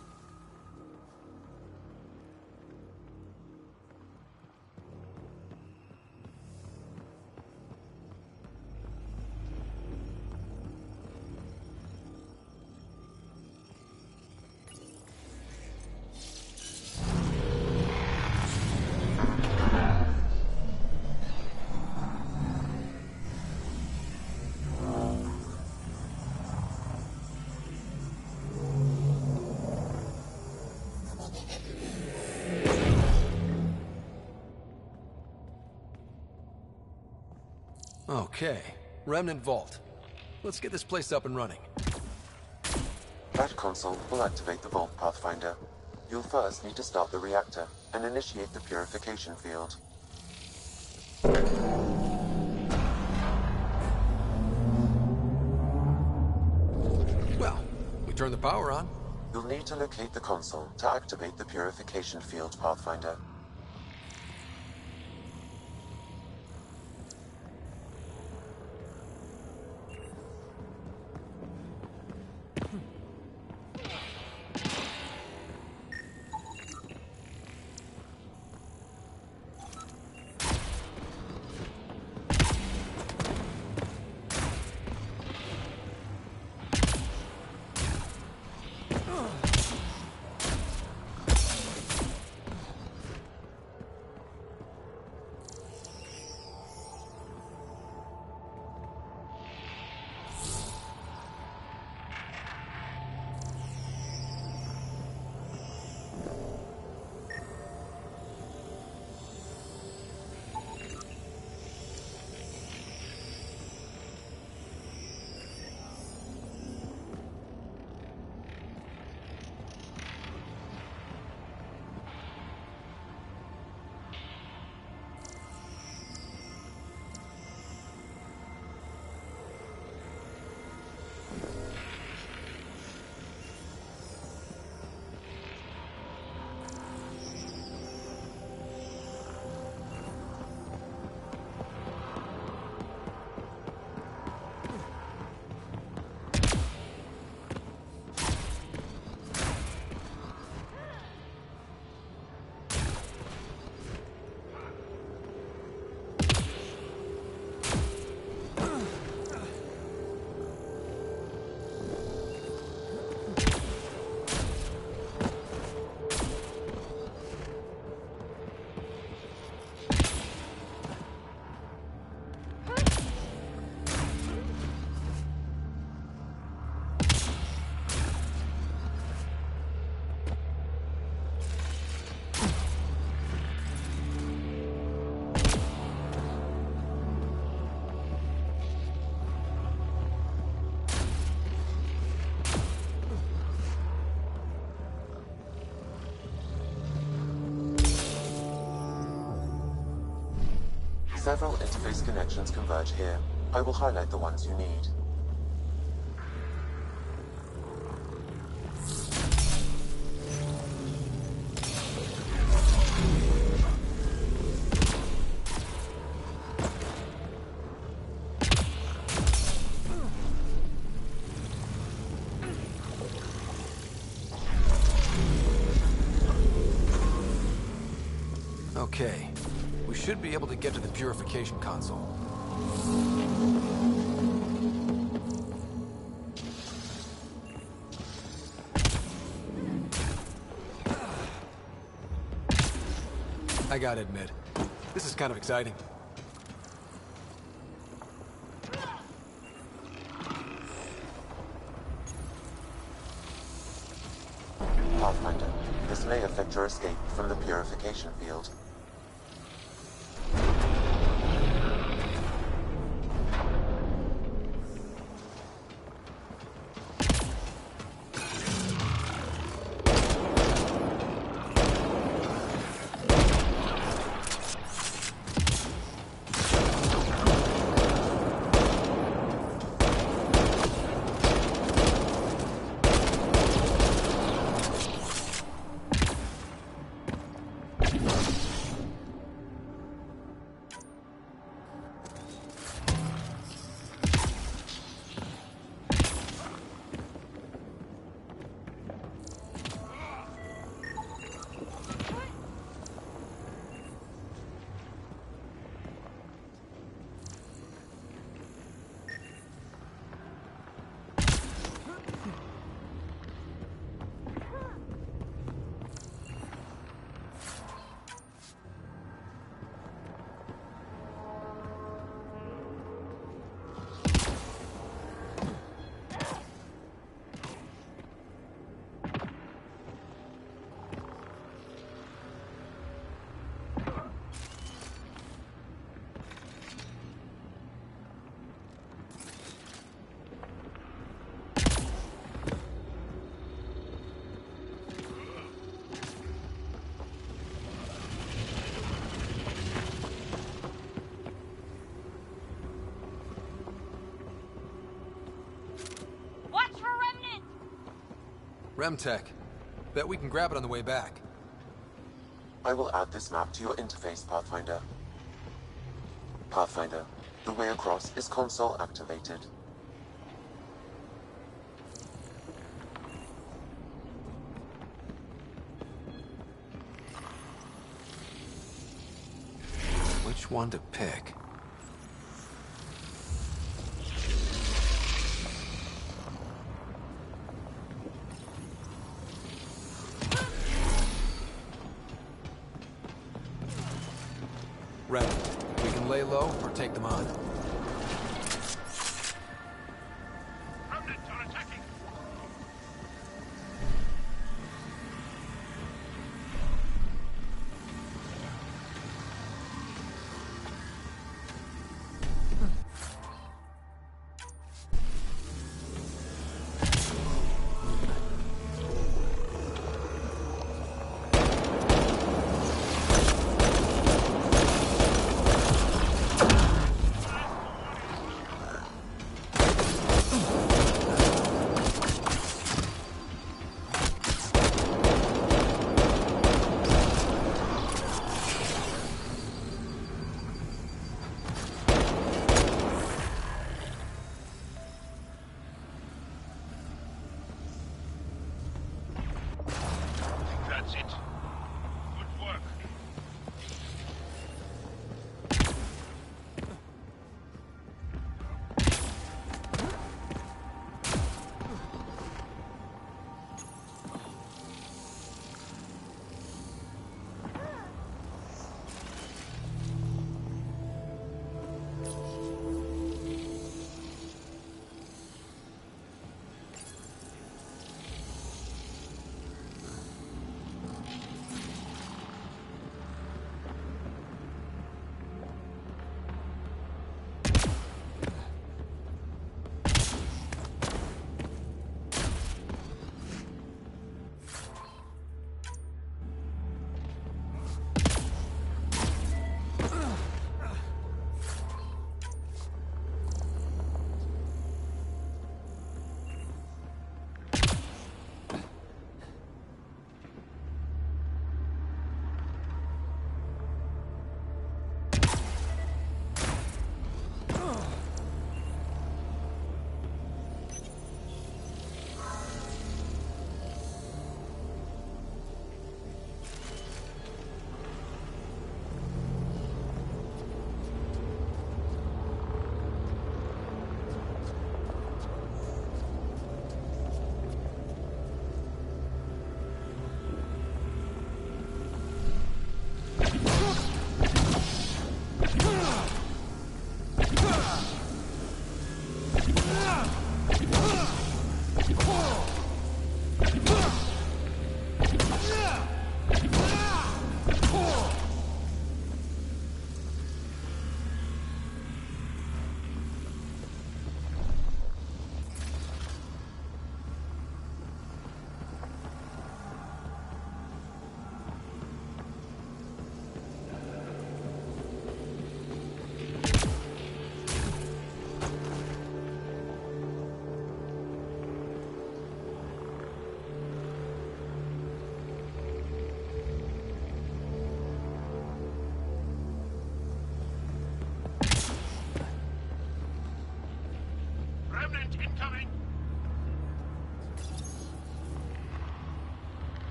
Okay, Remnant Vault. Let's get this place up and running. That console will activate the Vault, Pathfinder. You'll first need to start the reactor and initiate the purification field. Well, we turn the power on. You'll need to locate the console to activate the purification field, Pathfinder. Several interface connections converge here. I will highlight the ones you need. Okay. We should be able to get to the purification console. I gotta admit, this is kind of exciting. Pathfinder, this may affect your escape from the purification field. Remtech. Bet we can grab it on the way back. I will add this map to your interface, Pathfinder. Pathfinder, the way across is console activated. Which one to pick? Rem, we can lay low or take them on. Remnants are attacking! That's it. Good work.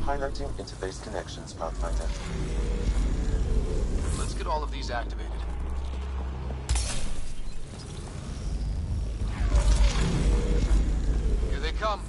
Highlighting interface connections, Pathfinder. Let's get all of these activated. Here they come.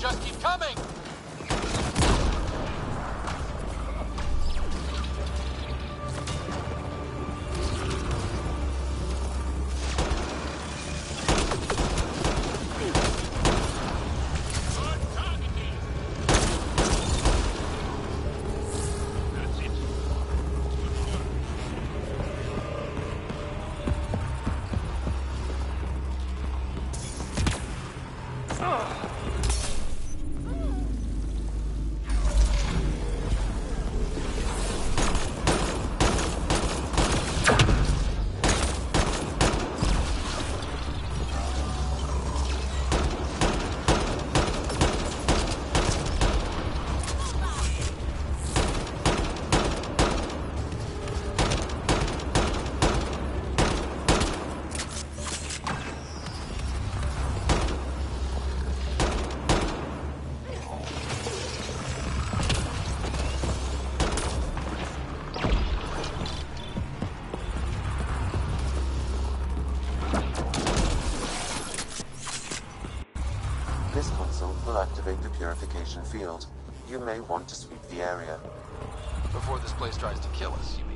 Just keep coming! This console will activate the purification field. You may want to sweep the area. Before this place tries to kill us, you mean?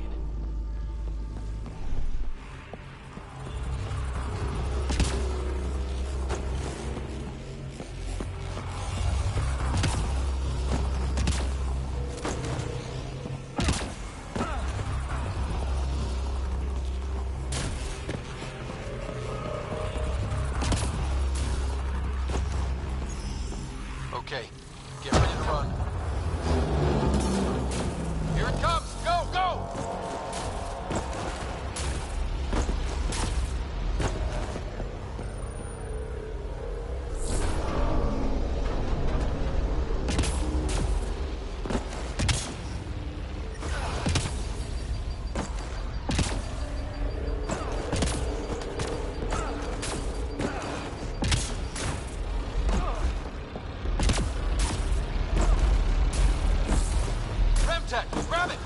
Okay, get ready to run. Here it comes! Go, go! Grab it!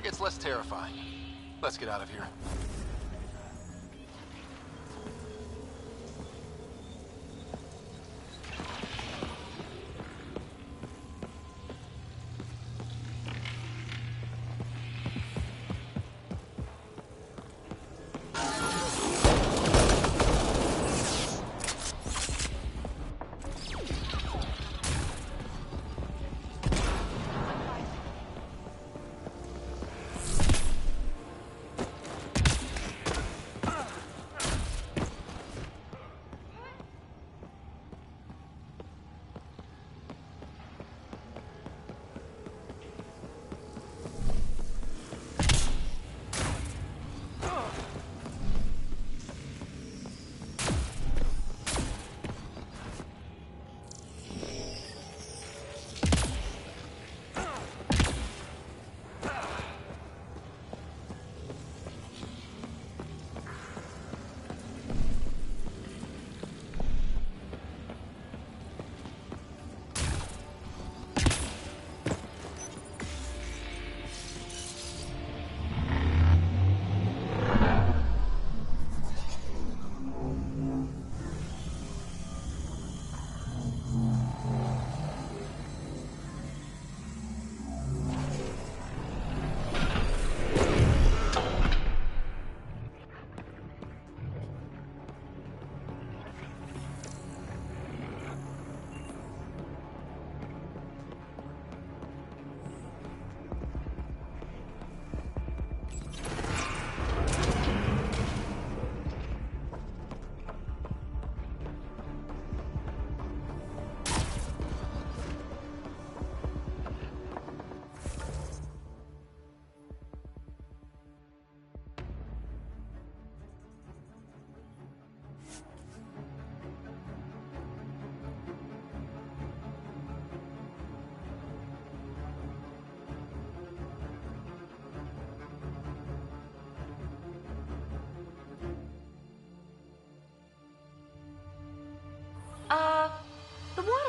It's less terrifying. Let's get out of here.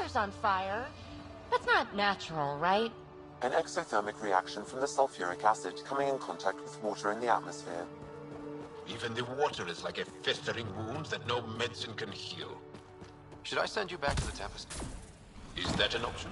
car's on fire. That's not natural, right? An exothermic reaction from the sulfuric acid coming in contact with water in the atmosphere. Even the water is like a festering wound that no medicine can heal. Should I send you back to the Tempest? Is that an option?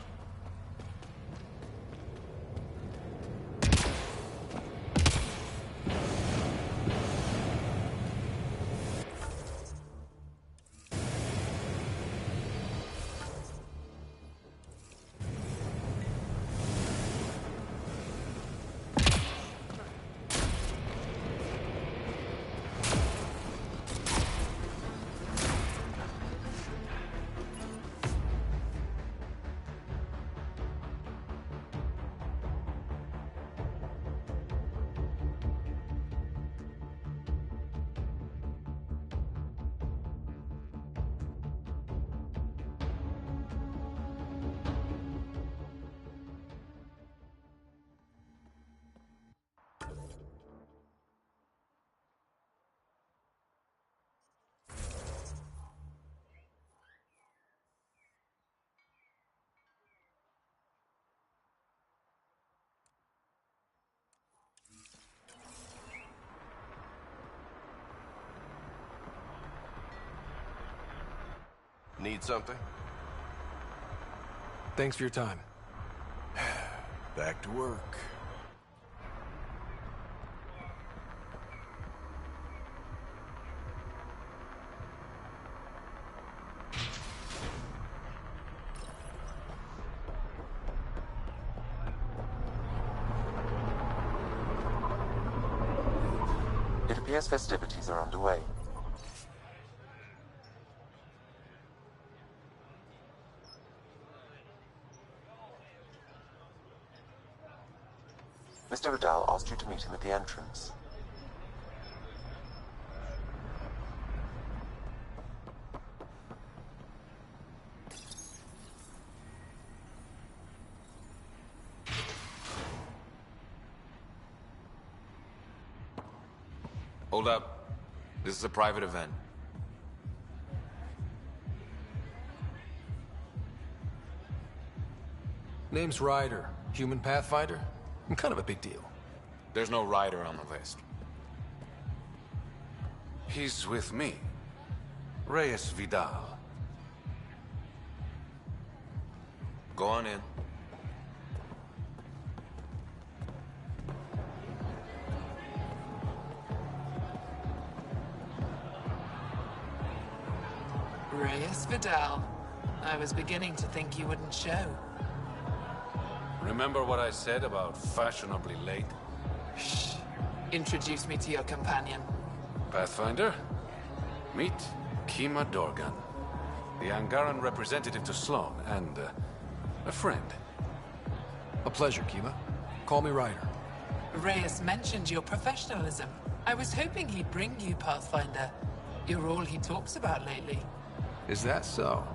Need something? Thanks for your time. Back to work. It appears festivities are underway. Mr. Vidal asked you to meet him at the entrance. Hold up. This is a private event. Name's Ryder. Human Pathfinder? I'm kind of a big deal. There's no rider on the list. He's with me. Reyes Vidal. Go on in. Reyes Vidal. I was beginning to think you wouldn't show. Remember what I said about fashionably late? Shh. Introduce me to your companion. Pathfinder, meet Kima Dorgan, the Angaran representative to Sloan, and a friend. A pleasure, Kima. Call me Ryder. Reyes mentioned your professionalism. I was hoping he'd bring you, Pathfinder. You're all he talks about lately. Is that so?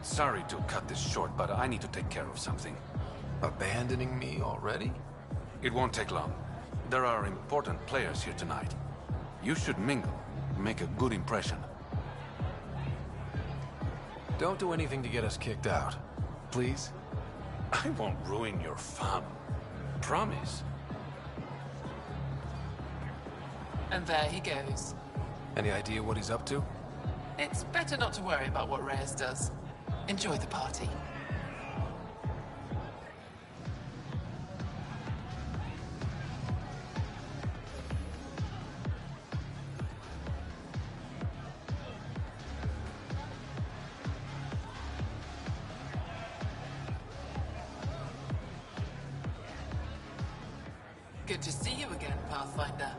Sorry to cut this short, but I need to take care of something. Abandoning me already? It won't take long. There are important players here tonight. You should mingle, make a good impression. Don't do anything to get us kicked out. Please? I won't ruin your fun. Promise. And there he goes. Any idea what he's up to? It's better not to worry about what Reyes does. Enjoy the party. Good to see you again, Pathfinder.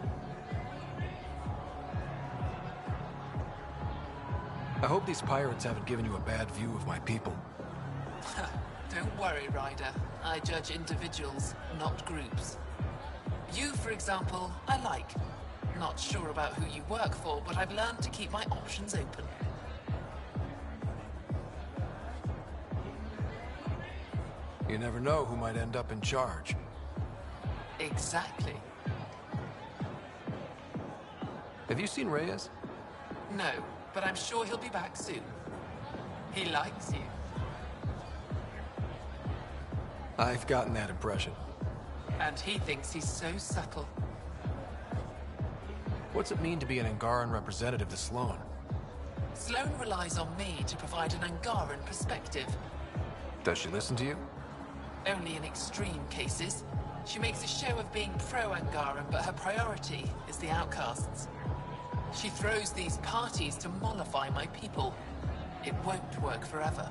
I hope these pirates haven't given you a bad view of my people. Don't worry, Ryder. I judge individuals, not groups. You, for example, I like. Not sure about who you work for, but I've learned to keep my options open. You never know who might end up in charge. Exactly. Have you seen Reyes? No, but I'm sure he'll be back soon. He likes you. I've gotten that impression. And he thinks he's so subtle. What's it mean to be an Angaran representative to Sloan? Sloan relies on me to provide an Angaran perspective. Does she listen to you? Only in extreme cases. She makes a show of being pro-Angaran, but her priority is the outcasts. She throws these parties to mollify my people. It won't work forever.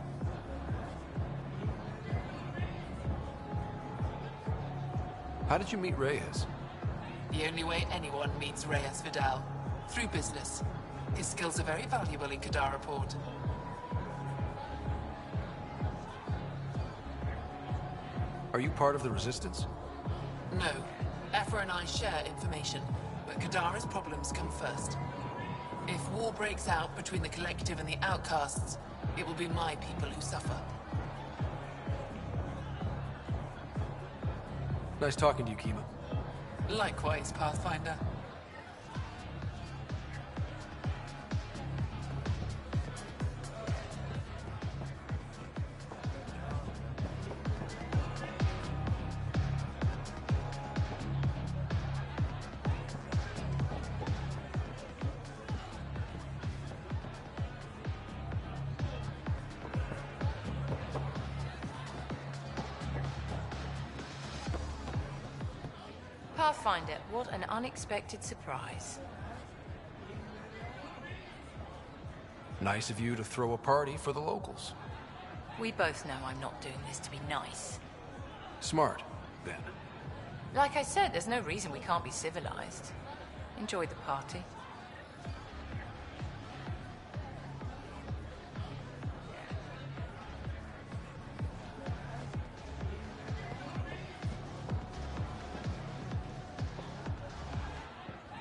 How did you meet Reyes? The only way anyone meets Reyes Vidal. Through business. His skills are very valuable in Kadara Port. Are you part of the Resistance? No. Aphra and I share information, but Kadara's problems come first. If war breaks out between the Collective and the Outcasts, it will be my people who suffer. Nice talking to you, Kima. Likewise, Pathfinder. Pathfinder, what an unexpected surprise. Nice of you to throw a party for the locals. We both know I'm not doing this to be nice. Smart, then. Like I said, there's no reason we can't be civilized. Enjoy the party.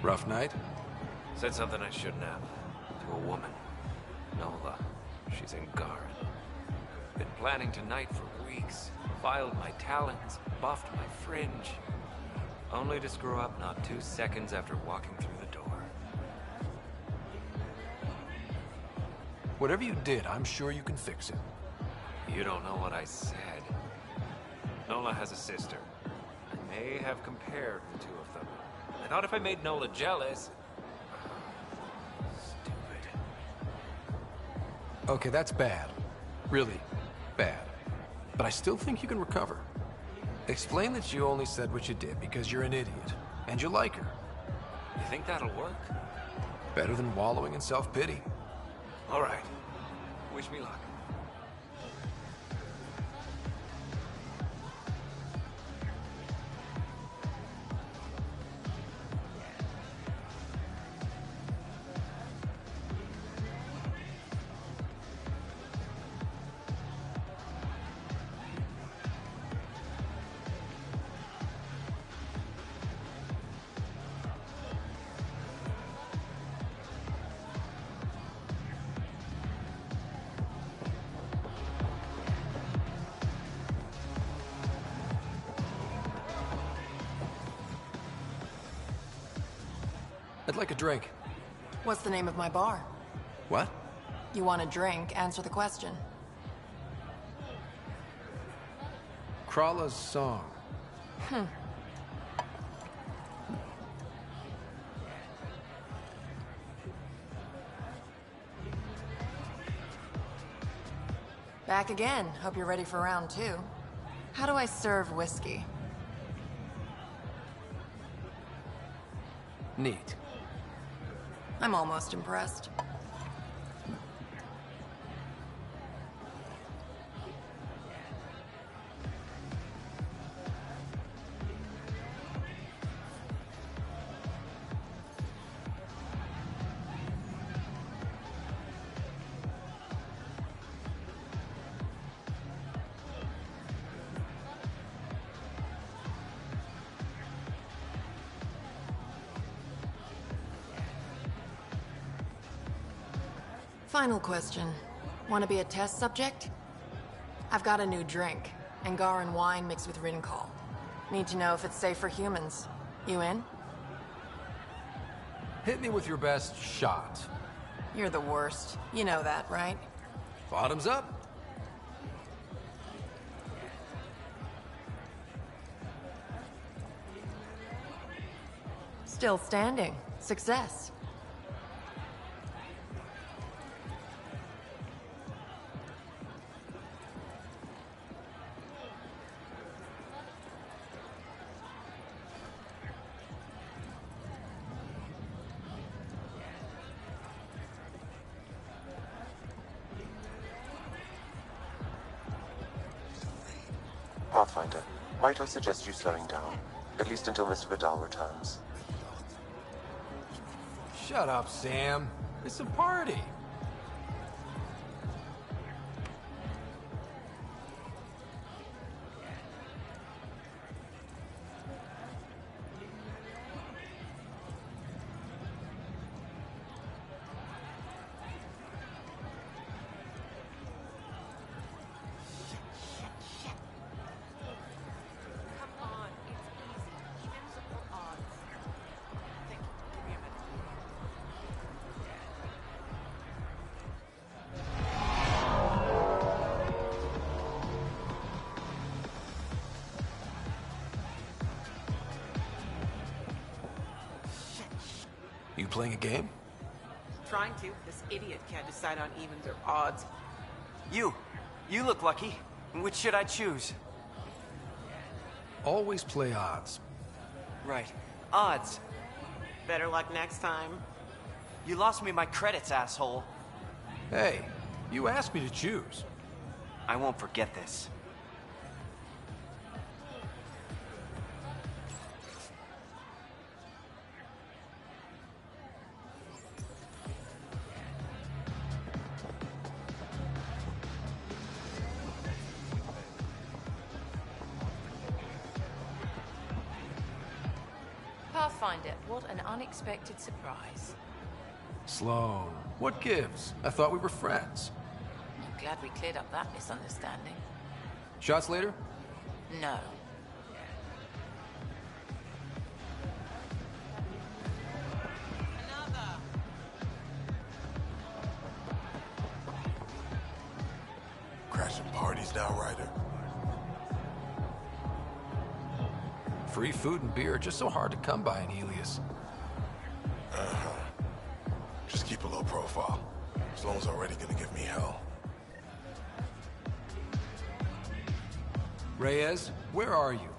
Rough night? Said something I shouldn't have. To a woman. Nola. She's Angaran. Been planning tonight for weeks. Filed my talons, buffed my fringe. Only to screw up not 2 seconds after walking through the door. Whatever you did, I'm sure you can fix it. You don't know what I said. Nola has a sister. I may have compared the two of them. I thought if I made Nola jealous... Stupid. Okay, that's bad. Really bad. But I still think you can recover. Explain that you only said what you did because you're an idiot, and you like her. You think that'll work? Better than wallowing in self-pity. All right. Wish me luck. I'd like a drink. What's the name of my bar? What? You want a drink? Answer the question. Krala's song. Back again. Hope you're ready for round 2. How do I serve whiskey? Neat. I'm almost impressed. Final question. Want to be a test subject? I've got a new drink. Angaran wine mixed with Rincol. Need to know if it's safe for humans. You in? Hit me with your best shot. You're the worst. You know that, right? Bottoms up. Still standing. Success. Pathfinder, might I suggest you slowing down? At least until Mr. Vidal returns. Shut up, Sam. It's a party. You playing a game? Trying to. This idiot can't decide on evens or odds. You look lucky. Which should I choose? Always play odds. Right. Odds. Better luck next time. You lost me my credits, asshole. Hey, you asked me to choose. I won't forget this. Pathfinder, what an unexpected surprise. Sloan, what gives? I thought we were friends. I'm glad we cleared up that misunderstanding. Shots later? No. Crashing parties now, Ryder. Free food and beer are just so hard to come by in Helios. Uh-huh. Just keep a low profile. Sloan's already gonna give me hell. Reyes, where are you?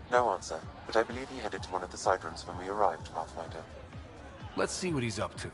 No answer, but I believe he headed to one of the side rooms when we arrived, Pathfinder. Let's see what he's up to.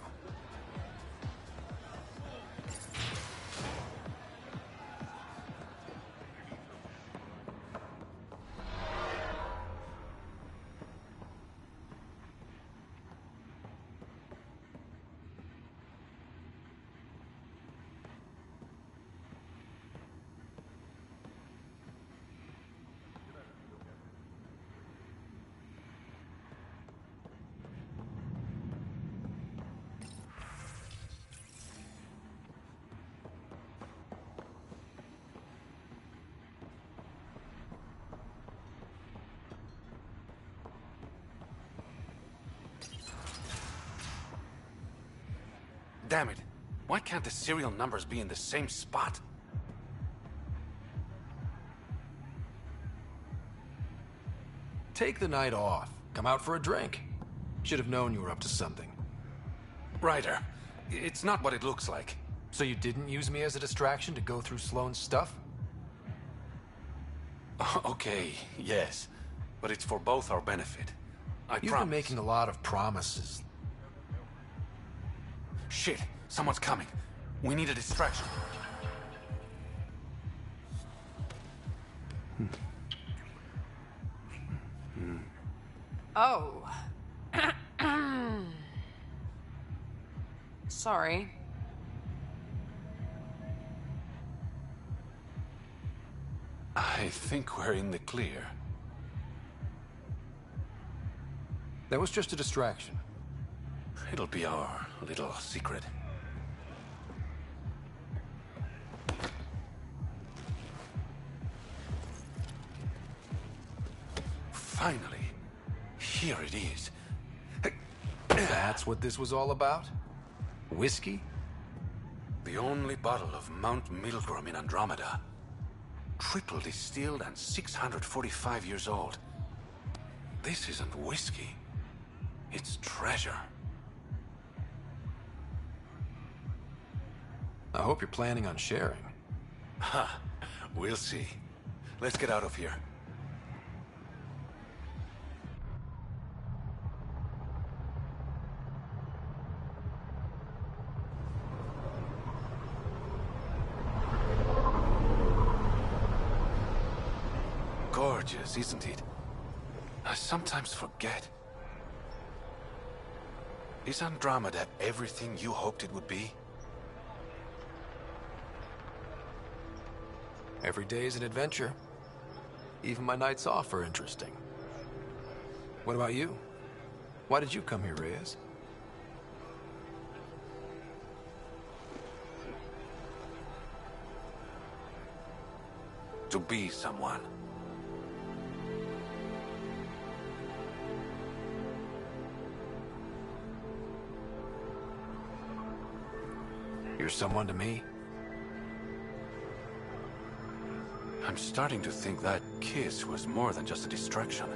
Damn it. Why can't the serial numbers be in the same spot? Take the night off. Come out for a drink. Should have known you were up to something. Ryder, it's not what it looks like. So you didn't use me as a distraction to go through Sloan's stuff? Okay, yes. But it's for both our benefit. You've been making a lot of promises. Shit, someone's coming. We need a distraction. Oh. Sorry. I think we're in the clear. That was just a distraction. It'll be our little secret. Finally. Here it is. That's what this was all about? Whiskey? The only bottle of Mount Milgram in Andromeda. Triple distilled and 645 years old. This isn't whiskey. It's treasure. I hope you're planning on sharing. Ha! We'll see. Let's get out of here. Gorgeous, isn't it? I sometimes forget. Is Andromeda everything you hoped it would be? Every day is an adventure. Even my nights off are interesting. What about you? Why did you come here, Reyes? To be someone. You're someone to me? I'm starting to think that kiss was more than just a distraction.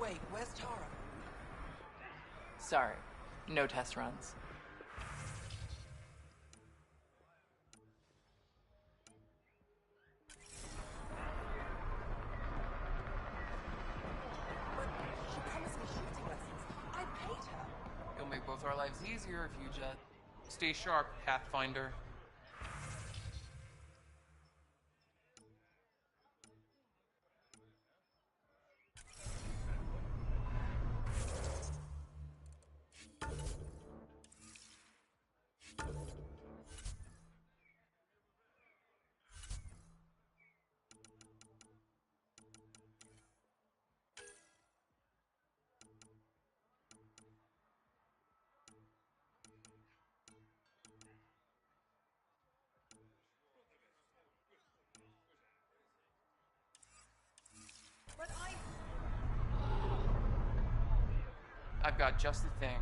Wait, where's Tara? Sorry, no test runs. But she promised me shooting lessons. I paid her. It'll make both our lives easier if you just stay sharp, Pathfinder. But I've got just the thing.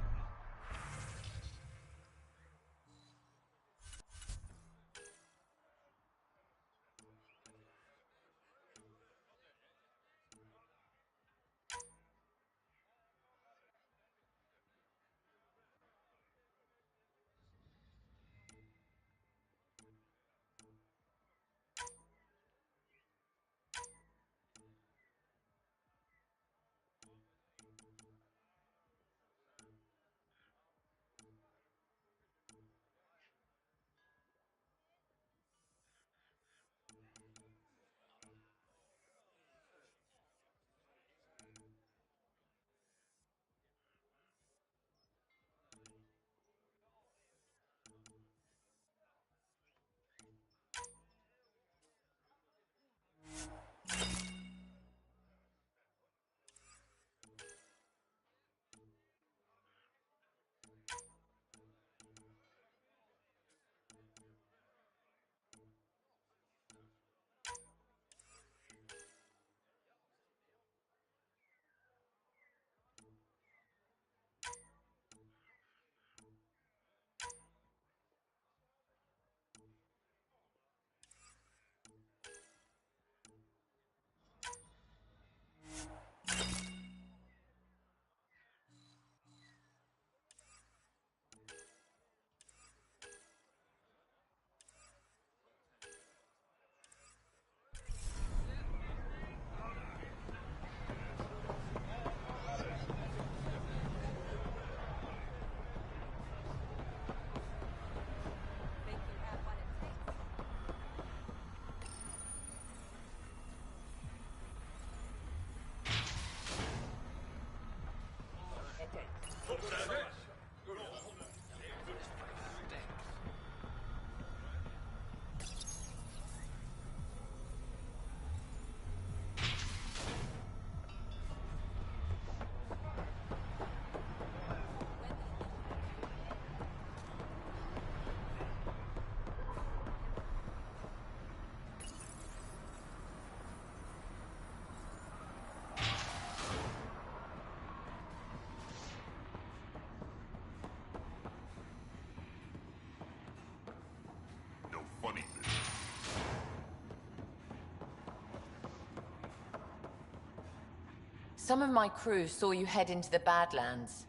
Some of my crew saw you head into the Badlands.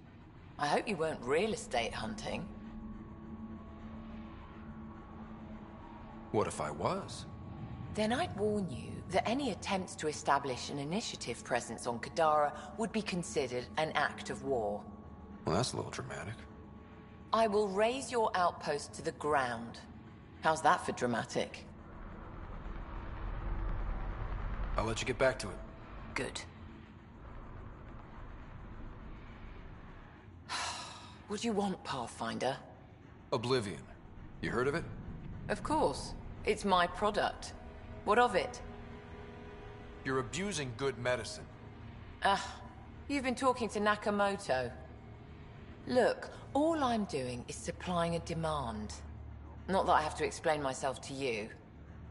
I hope you weren't real estate hunting. What if I was? Then I'd warn you that any attempts to establish an initiative presence on Kadara would be considered an act of war. Well, that's a little dramatic. I will raise your outpost to the ground. How's that for dramatic? I'll let you get back to it. Good. What do you want, Pathfinder? Oblivion. You heard of it? Of course. It's my product. What of it? You're abusing good medicine. You've been talking to Nakamoto. Look, all I'm doing is supplying a demand. Not that I have to explain myself to you.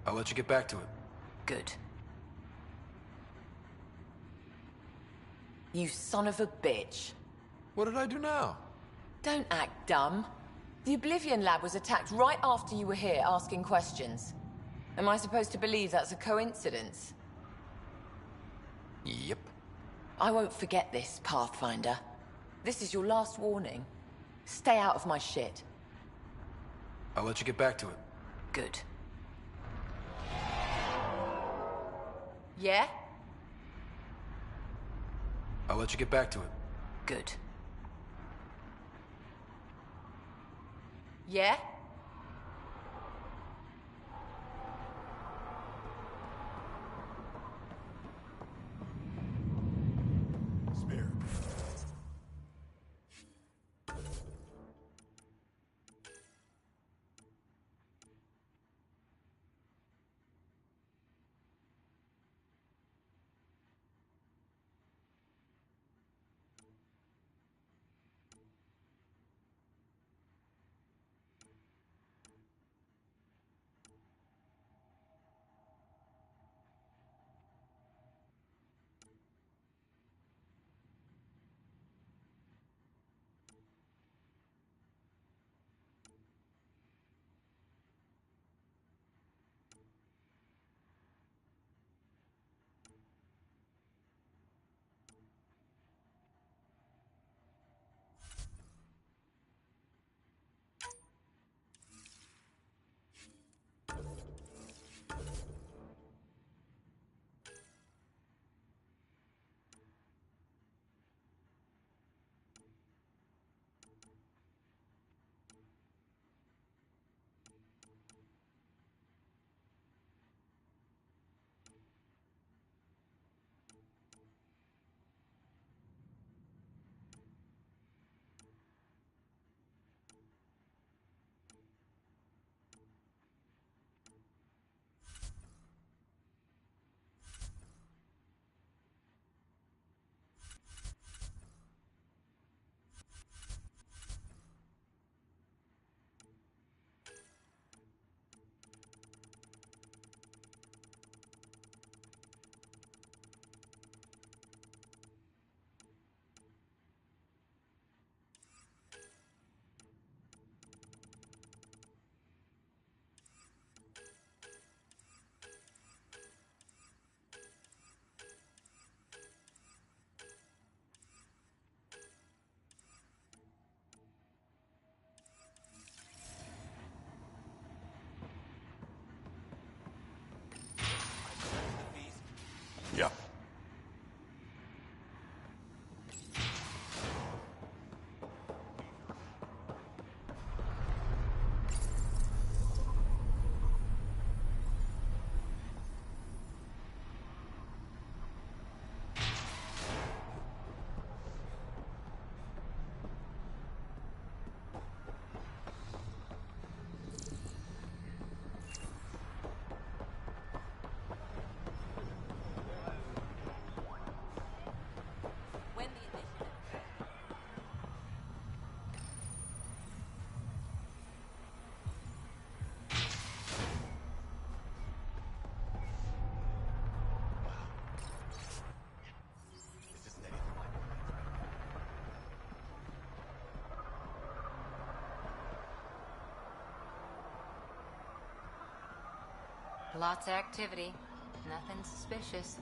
I'll let you get back to it. Good. You son of a bitch. What did I do now? Don't act dumb. The Oblivion lab was attacked right after you were here asking questions. Am I supposed to believe that's a coincidence? Yep. I won't forget this, Pathfinder. This is your last warning. Stay out of my shit. I'll let you get back to it. Good. Yeah? I'll let you get back to it. Good. Yeah? Yep. Lots of activity. Nothing suspicious.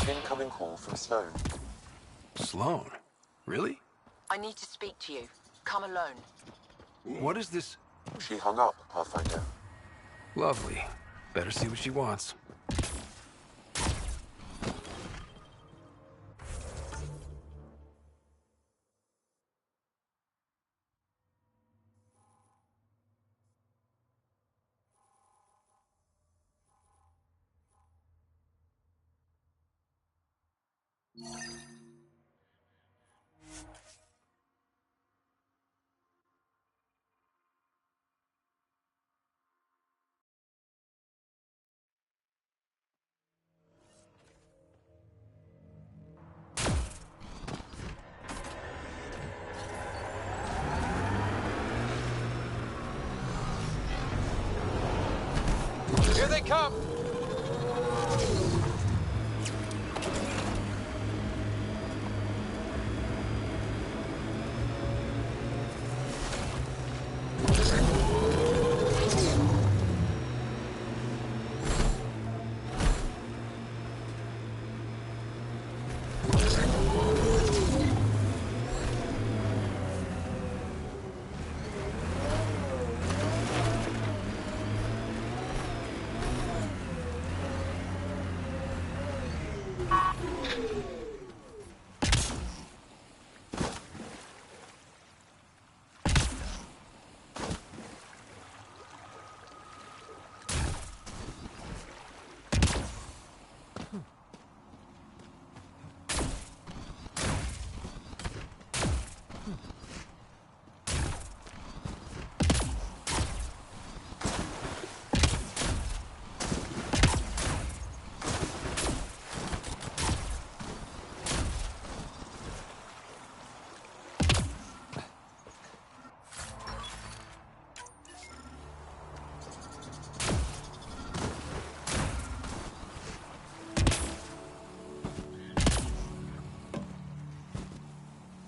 Incoming call from Sloan. Sloan? Really? I need to speak to you. Come alone. What is this? She hung up, Pathfinder. Lovely. Better see what she wants. Here they come!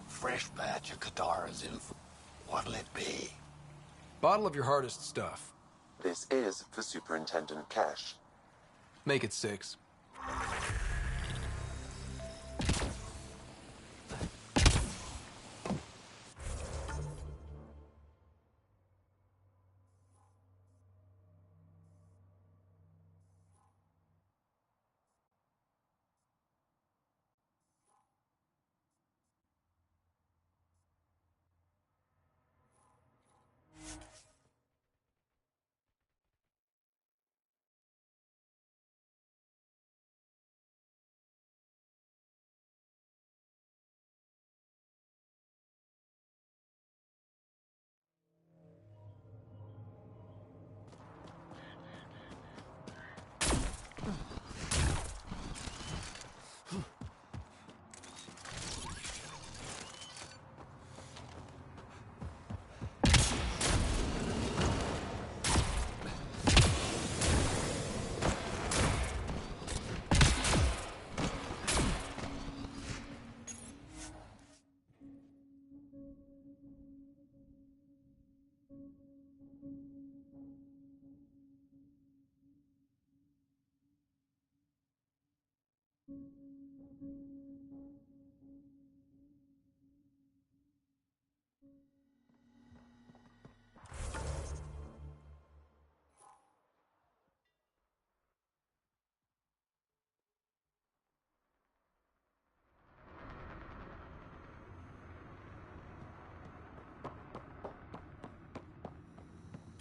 Fresh batch of Katara's info. What'll it be? Bottle of your hardest stuff. This is for Superintendent Cash. Make it 6.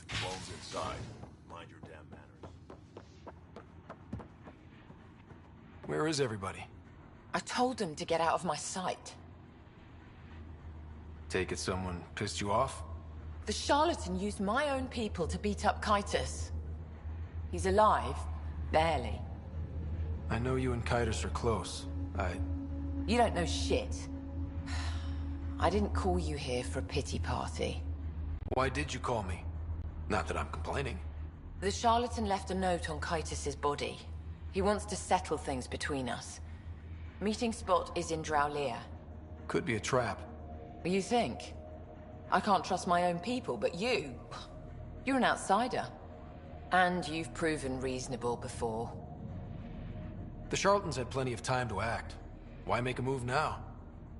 Phone's inside. Mind your damn manners. Where is everybody? I told them to get out of my sight. Take it someone pissed you off? The charlatan used my own people to beat up Kaitis. He's alive, barely. I know you and Kaitis are close. You don't know shit. I didn't call you here for a pity party. Why did you call me? Not that I'm complaining. The charlatan left a note on Kaitis' body. He wants to settle things between us. Meeting spot is in Drowlear. Could be a trap. You think? I can't trust my own people, but you're an outsider. And you've proven reasonable before. The charlatans had plenty of time to act. Why make a move now?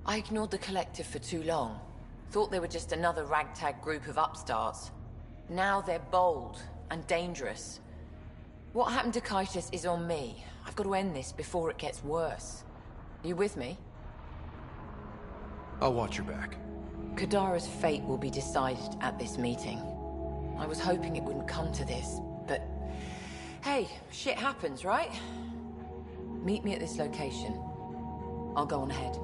I ignored the Collective for too long. Thought they were just another ragtag group of upstarts. Now they're bold and dangerous. What happened to Kaitis is on me. I've got to end this before it gets worse. You with me? I'll watch your back. Kadara's fate will be decided at this meeting. I was hoping it wouldn't come to this, but... Hey, shit happens, right? Meet me at this location. I'll go on ahead.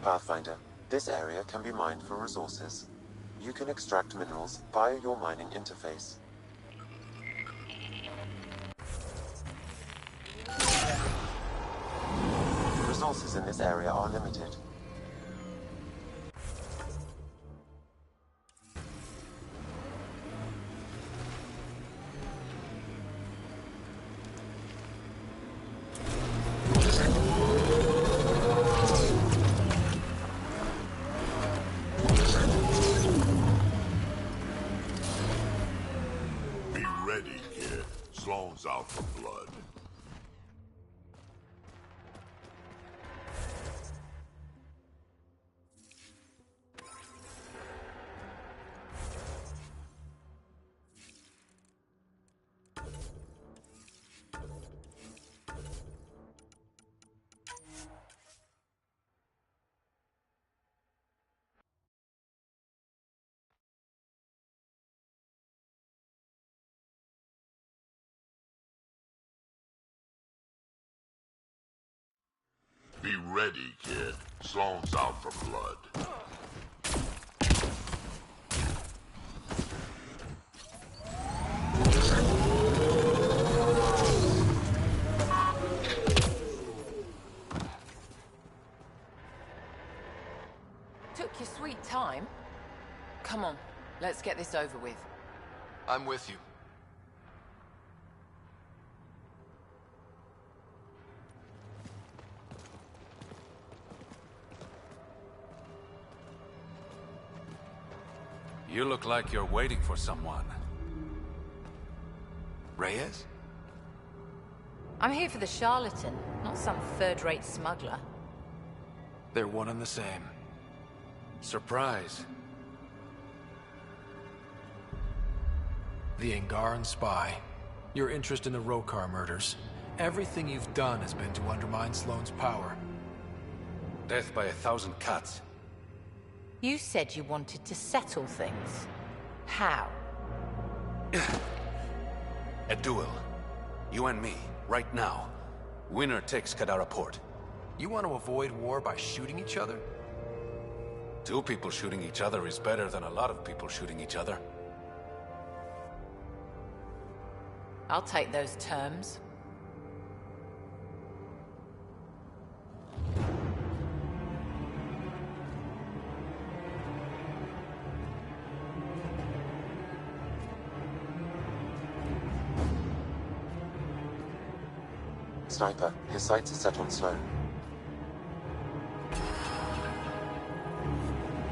Pathfinder, this area can be mined for resources. You can extract minerals via your mining interface. Resources in this area are limited. Be ready, kid. Sloan's out for blood. Be ready, kid. Sloan's out for blood. Took your sweet time. Come on, let's get this over with. I'm with you. You look like you're waiting for someone. Reyes? I'm here for the charlatan, not some third-rate smuggler. They're one and the same. Surprise. The Angaran spy. Your interest in the Rokar murders. Everything you've done has been to undermine Sloane's power. Death by 1,000 cuts. You said you wanted to settle things. How? A duel. You and me, right now. Winner takes Kadara Port. You want to avoid war by shooting each other? 2 people shooting each other is better than a lot of people shooting each other. I'll take those terms. Sniper, his sights are set on Sloane.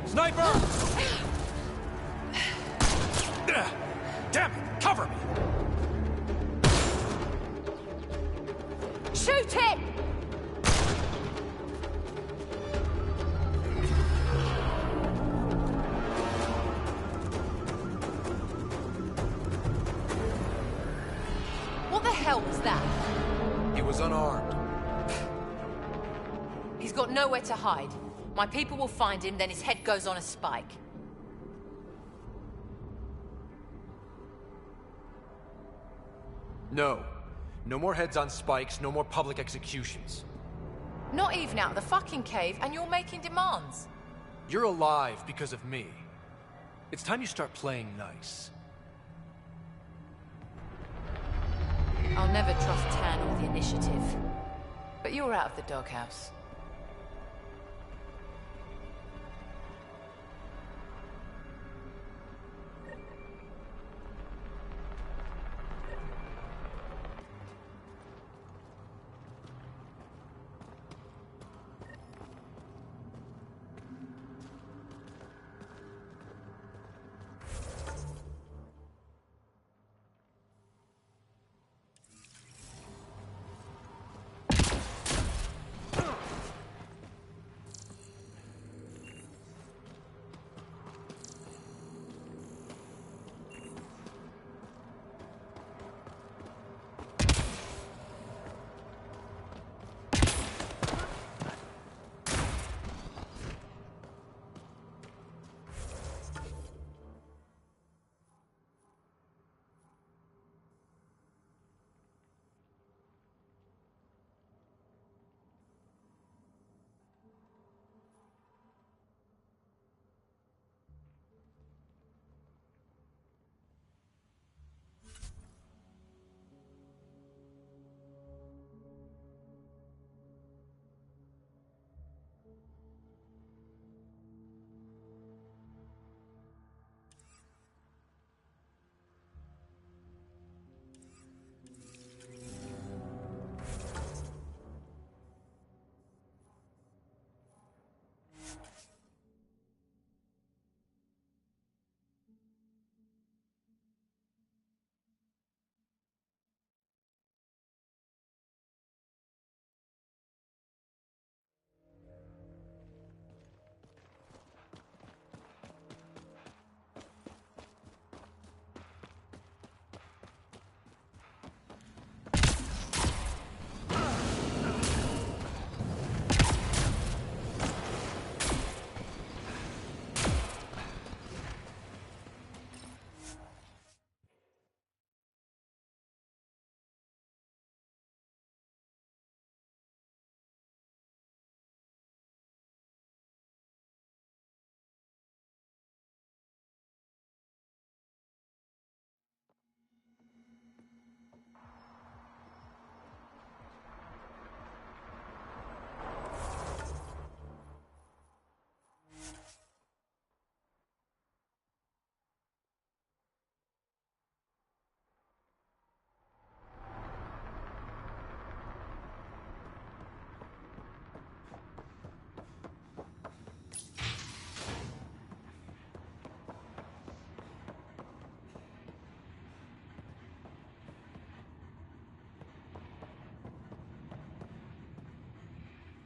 Sniper! Damn it! Cover me! Shoot it! What the hell was that? He was unarmed. He's got nowhere to hide. My people will find him, then his head goes on a spike. No. No more heads on spikes, no more public executions. Not even out of the fucking cave, and you're making demands. You're alive because of me. It's time you start playing nice. I'll never trust Tan or the Initiative. But you're out of the doghouse.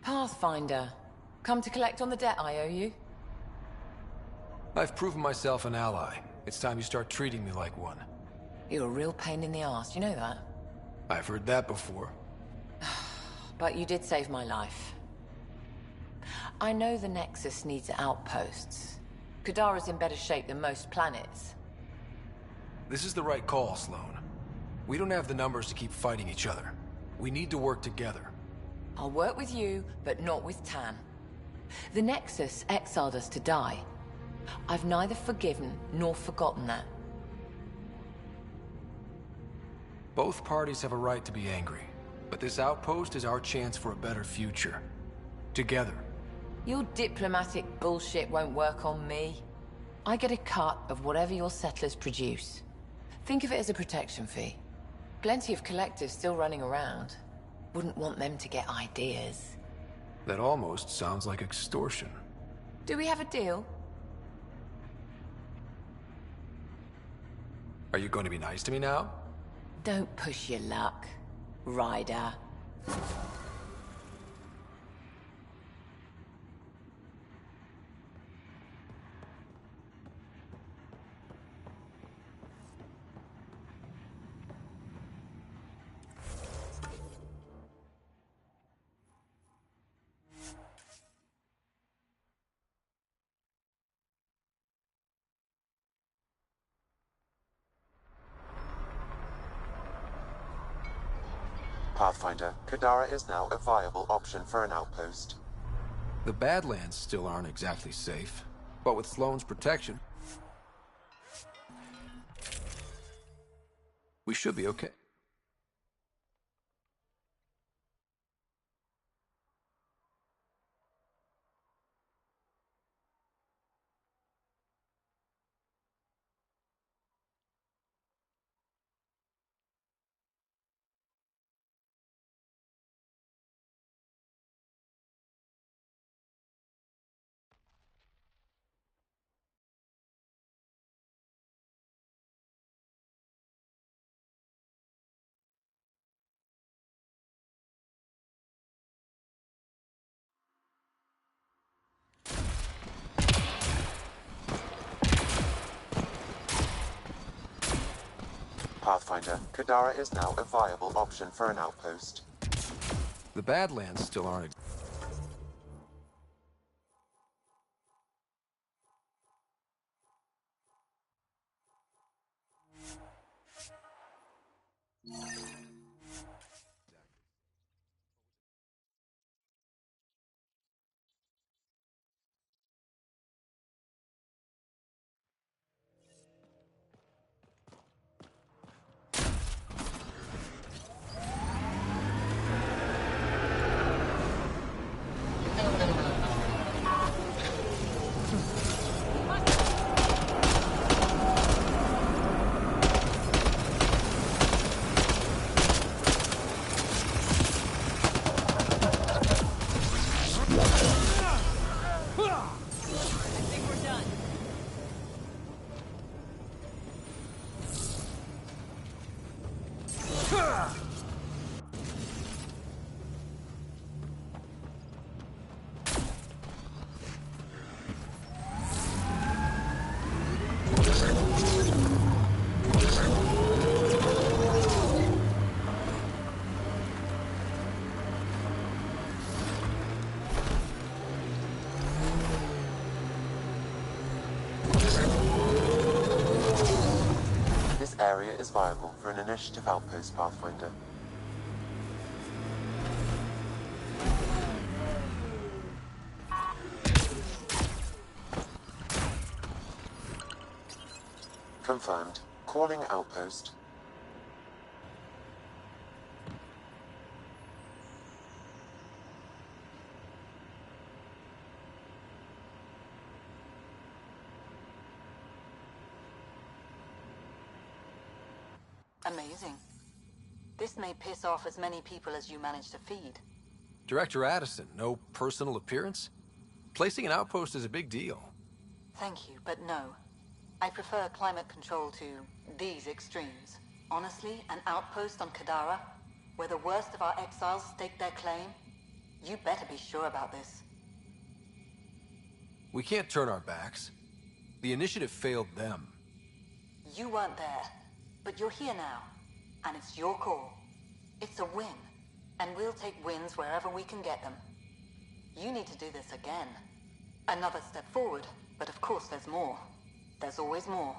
Pathfinder. Come to collect on the debt I owe you? I've proven myself an ally. It's time you start treating me like one. You're a real pain in the ass, you know that? I've heard that before. But you did save my life. I know the Nexus needs outposts. Kadara's in better shape than most planets. This is the right call, Sloan. We don't have the numbers to keep fighting each other. We need to work together. I'll work with you, but not with Tan. The Nexus exiled us to die. I've neither forgiven nor forgotten that. Both parties have a right to be angry, but this outpost is our chance for a better future. Together. Your diplomatic bullshit won't work on me. I get a cut of whatever your settlers produce. Think of it as a protection fee. Plenty of collectives still running around. Wouldn't want them to get ideas. That almost sounds like extortion. Do we have a deal? Are you going to be nice to me now? Don't push your luck, Ryder. Pathfinder, Kadara is now a viable option for an outpost. The Badlands still aren't exactly safe, but with Sloan's protection, we should be okay. Pathfinder, Kadara is now a viable option for an outpost. The Badlands still aren't. This area is viable for an initiative outpost, Pathfinder. Confirmed. Calling outpost. Amazing. This may piss off as many people as you manage to feed. Director Addison, no personal appearance? Placing an outpost is a big deal. Thank you, but no. I prefer climate control to these extremes. Honestly, an outpost on Kadara, where the worst of our exiles stake their claim, you better be sure about this. We can't turn our backs. The initiative failed them. You weren't there. But you're here now, and it's your call. It's a win, and we'll take wins wherever we can get them. You need to do this again. Another step forward, but of course there's more. There's always more.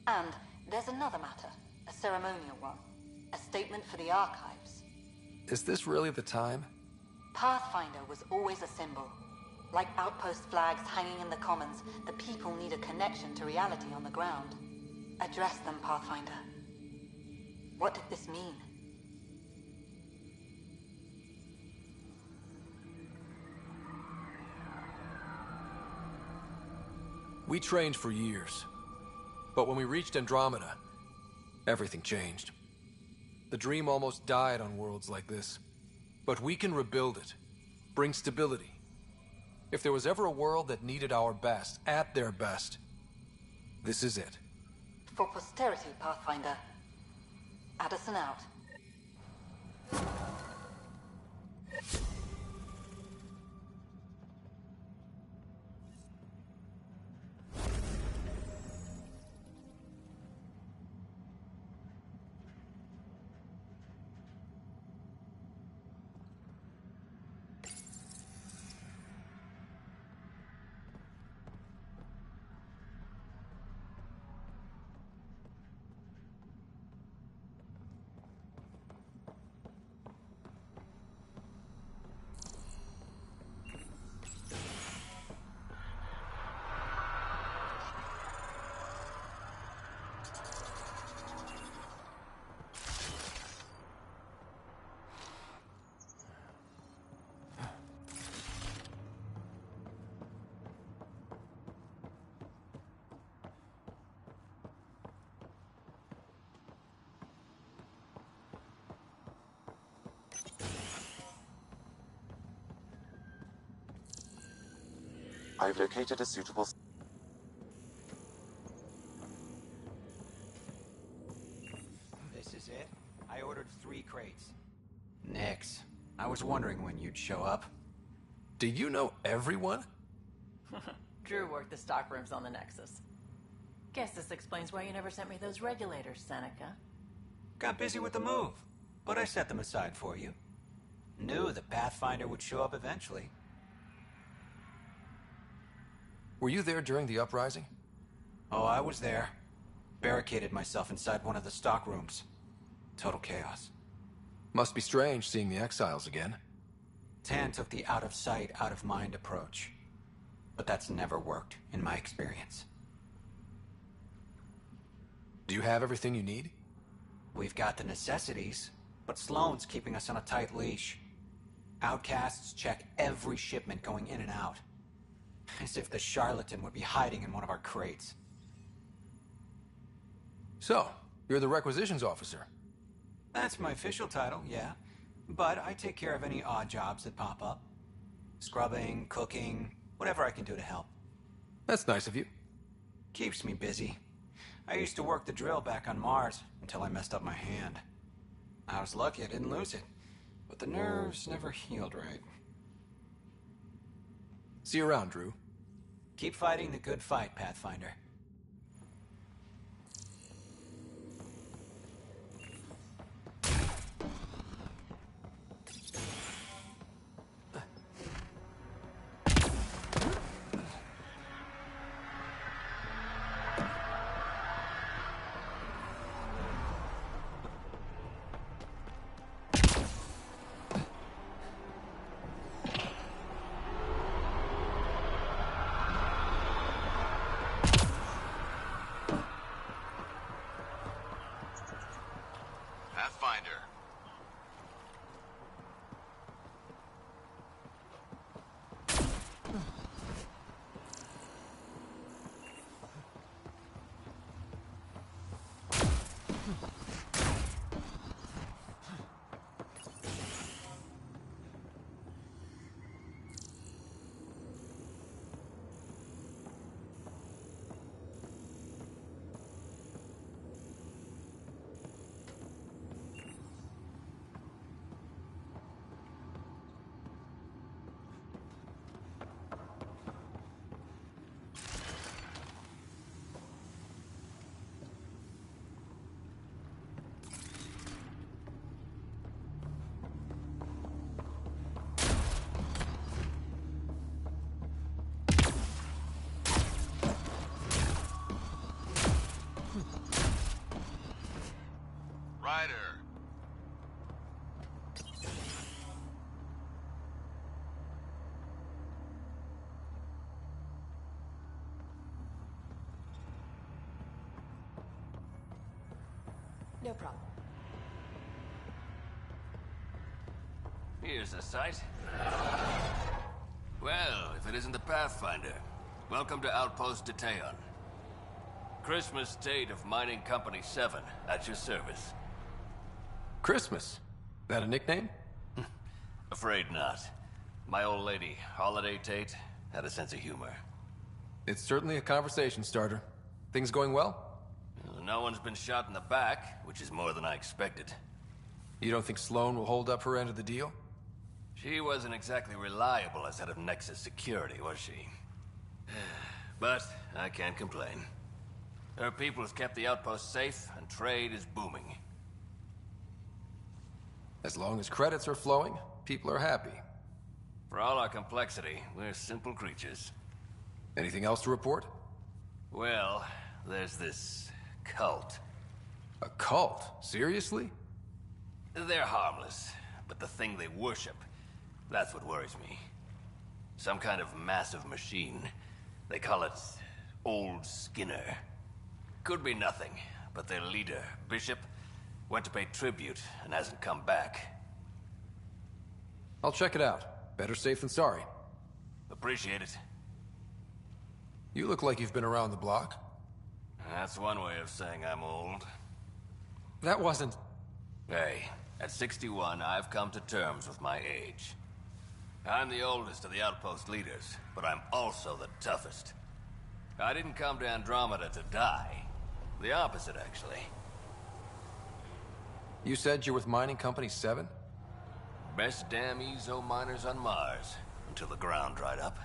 And there's another matter, a ceremonial one. A statement for the archives. Is this really the time? Pathfinder was always a symbol. Like outpost flags hanging in the commons, the people need a connection to reality on the ground. Address them, Pathfinder. What did this mean? We trained for years. But when we reached Andromeda, everything changed. The dream almost died on worlds like this. But we can rebuild it. Bring stability. If there was ever a world that needed our best, at their best, this is it. For posterity, Pathfinder. Addison out. I've located a suitable... This is it? I ordered 3 crates. Nix. I was wondering when you'd show up. Do you know everyone? Drew worked the stockrooms on the Nexus. Guess this explains why you never sent me those regulators, Seneca. Got busy with the move, but I set them aside for you. Knew the Pathfinder would show up eventually. Were you there during the uprising? Oh, I was there. Barricaded myself inside one of the stockrooms. Total chaos. Must be strange seeing the exiles again. Tan took the out-of-sight, out-of-mind approach. But that's never worked, in my experience. Do you have everything you need? We've got the necessities, but Sloane's keeping us on a tight leash. Outcasts check every shipment going in and out. As if the charlatan would be hiding in one of our crates. So, you're the requisitions officer? That's my official title, yeah. But I take care of any odd jobs that pop up. Scrubbing, cooking, whatever I can do to help. That's nice of you. Keeps me busy. I used to work the drill back on Mars until I messed up my hand. I was lucky I didn't lose it, but the nerves never healed right. See you around, Drew. Keep fighting the good fight, Pathfinder. No problem. Here's a sight. Well, if it isn't the Pathfinder. Welcome to Outpost Detaeon. Christmas Tate of Mining Company 7, at your service. Christmas? That a nickname? Afraid not. My old lady, Holiday Tate, had a sense of humor. It's certainly a conversation starter. Things going well? No one's been shot in the back, which is more than I expected. You don't think Sloan will hold up her end of the deal? She wasn't exactly reliable as head of Nexus security, was she? But I can't complain. Her people have kept the outpost safe, and trade is booming. As long as credits are flowing, people are happy. For all our complexity, we're simple creatures. Anything else to report? Well, there's this cult. A cult? Seriously? They're harmless, but the thing they worship, that's what worries me. Some kind of massive machine. They call it Old Skinner. Could be nothing, but their leader, Bishop, went to pay tribute and hasn't come back. I'll check it out. Better safe than sorry. Appreciate it. You look like you've been around the block. That's one way of saying I'm old. That wasn't... Hey, at 61, I've come to terms with my age. I'm the oldest of the outpost leaders, but I'm also the toughest. I didn't come to Andromeda to die. The opposite, actually. You said you're with Mining Company 7? Best damn Ezo miners on Mars, until the ground dried up.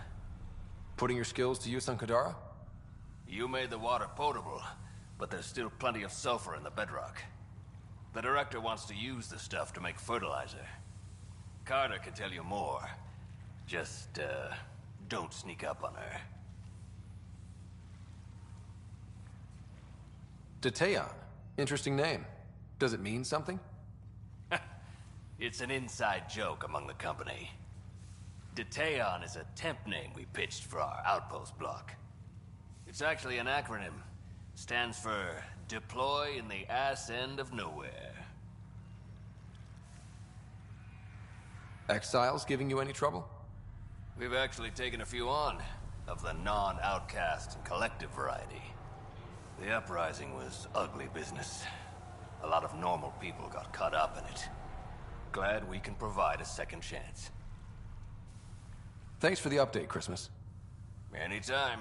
Putting your skills to use on Kadara? You made the water potable, but there's still plenty of sulfur in the bedrock. The director wants to use the stuff to make fertilizer. Carter can tell you more. Just, don't sneak up on her. Detaeon. Interesting name. Does it mean something? It's an inside joke among the company. Detaeon is a temp name we pitched for our outpost block. It's actually an acronym. Stands for Deploy in the Ass End of Nowhere. Exiles giving you any trouble? We've actually taken a few on, of the non-outcast and collective variety. The uprising was ugly business. A lot of normal people got caught up in it. Glad we can provide a second chance. Thanks for the update, Christmas. Anytime.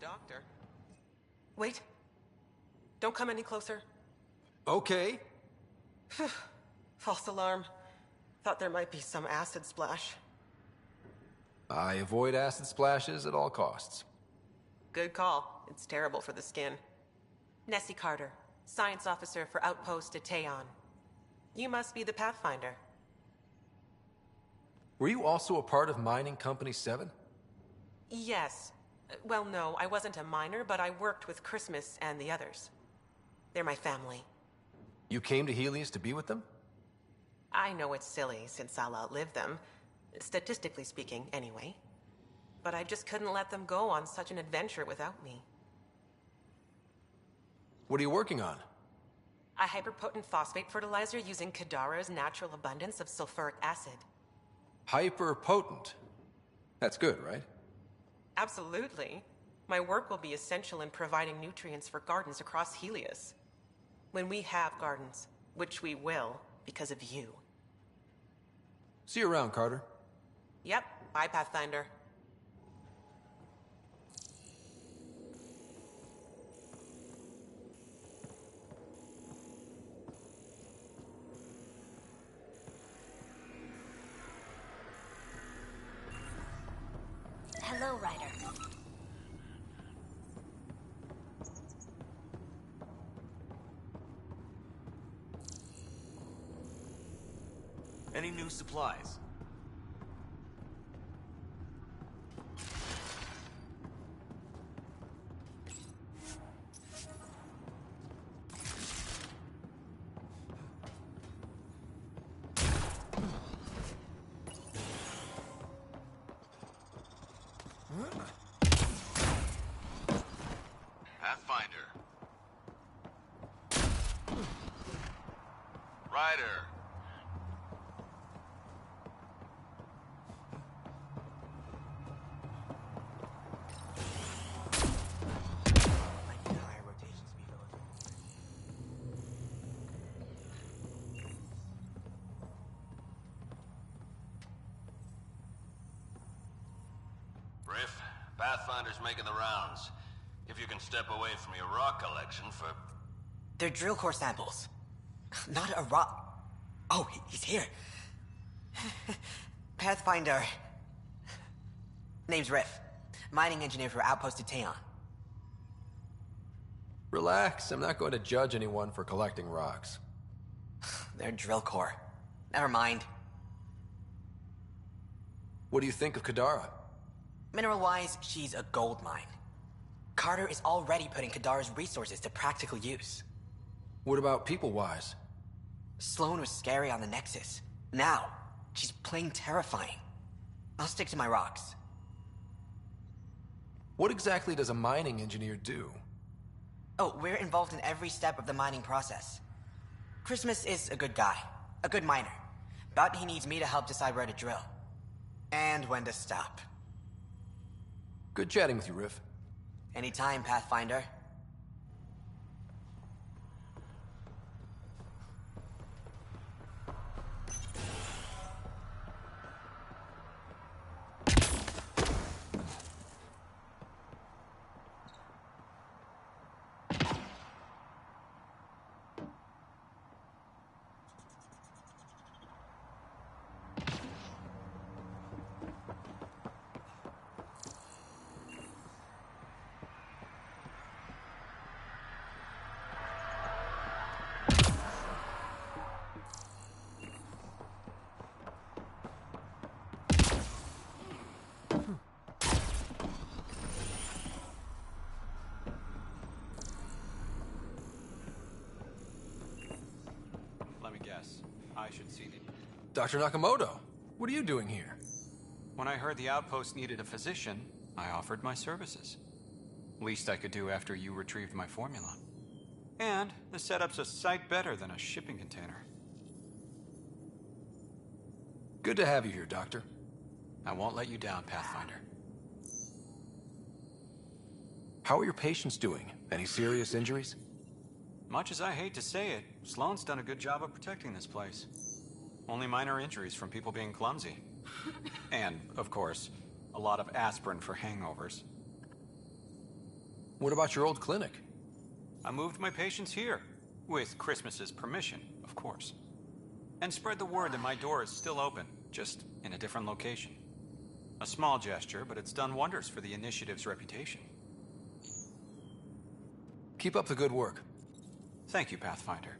Doctor. Wait. Don't come any closer. Okay. False alarm. Thought there might be some acid splash. I avoid acid splashes at all costs. Good call. It's terrible for the skin. Nessie Carter, Science Officer for Outpost Detaeon. You must be the Pathfinder. Were you also a part of Mining Company 7? Yes. Well, no, I wasn't a miner, but I worked with Christmas and the others. They're my family. You came to Helios to be with them? I know it's silly, since I'll outlive them. Statistically speaking, anyway. But I just couldn't let them go on such an adventure without me. What are you working on? A hyperpotent phosphate fertilizer using Kadara's natural abundance of sulfuric acid. Hyperpotent? That's good, right? Absolutely. My work will be essential in providing nutrients for gardens across Helios. When we have gardens, which we will, because of you. See you around, Carter. Yep, bye, Pathfinder. Hello, Ryder. Any new supplies? Pathfinder. Ryder. Riff, Pathfinder's making the rounds. If you can step away from your rock collection for... They're drill core samples. Not a rock. Oh, he's here. Pathfinder. Name's Riff. Mining engineer for Outpost Teon. Relax, I'm not going to judge anyone for collecting rocks. They're drill core. Never mind. What do you think of Kadara? Mineral-wise, she's a gold mine. Carter is already putting Kadara's resources to practical use. What about people-wise? Sloan was scary on the Nexus. Now, she's plain terrifying. I'll stick to my rocks. What exactly does a mining engineer do? Oh, we're involved in every step of the mining process. Christmas is a good guy, a good miner. But he needs me to help decide where to drill. And when to stop. Good chatting with you, Riff. Anytime, Pathfinder. I should see the... Dr. Nakamoto, what are you doing here? When I heard the outpost needed a physician, I offered my services. Least I could do after you retrieved my formula. And the setup's a sight better than a shipping container. Good to have you here, Doctor. I won't let you down, Pathfinder. How are your patients doing? Any serious injuries? Much as I hate to say it, Sloan's done a good job of protecting this place. Only minor injuries from people being clumsy. And, of course, a lot of aspirin for hangovers. What about your old clinic? I moved my patients here. With Christmas's permission, of course. And spread the word that my door is still open, just in a different location. A small gesture, but it's done wonders for the initiative's reputation. Keep up the good work. Thank you, Pathfinder.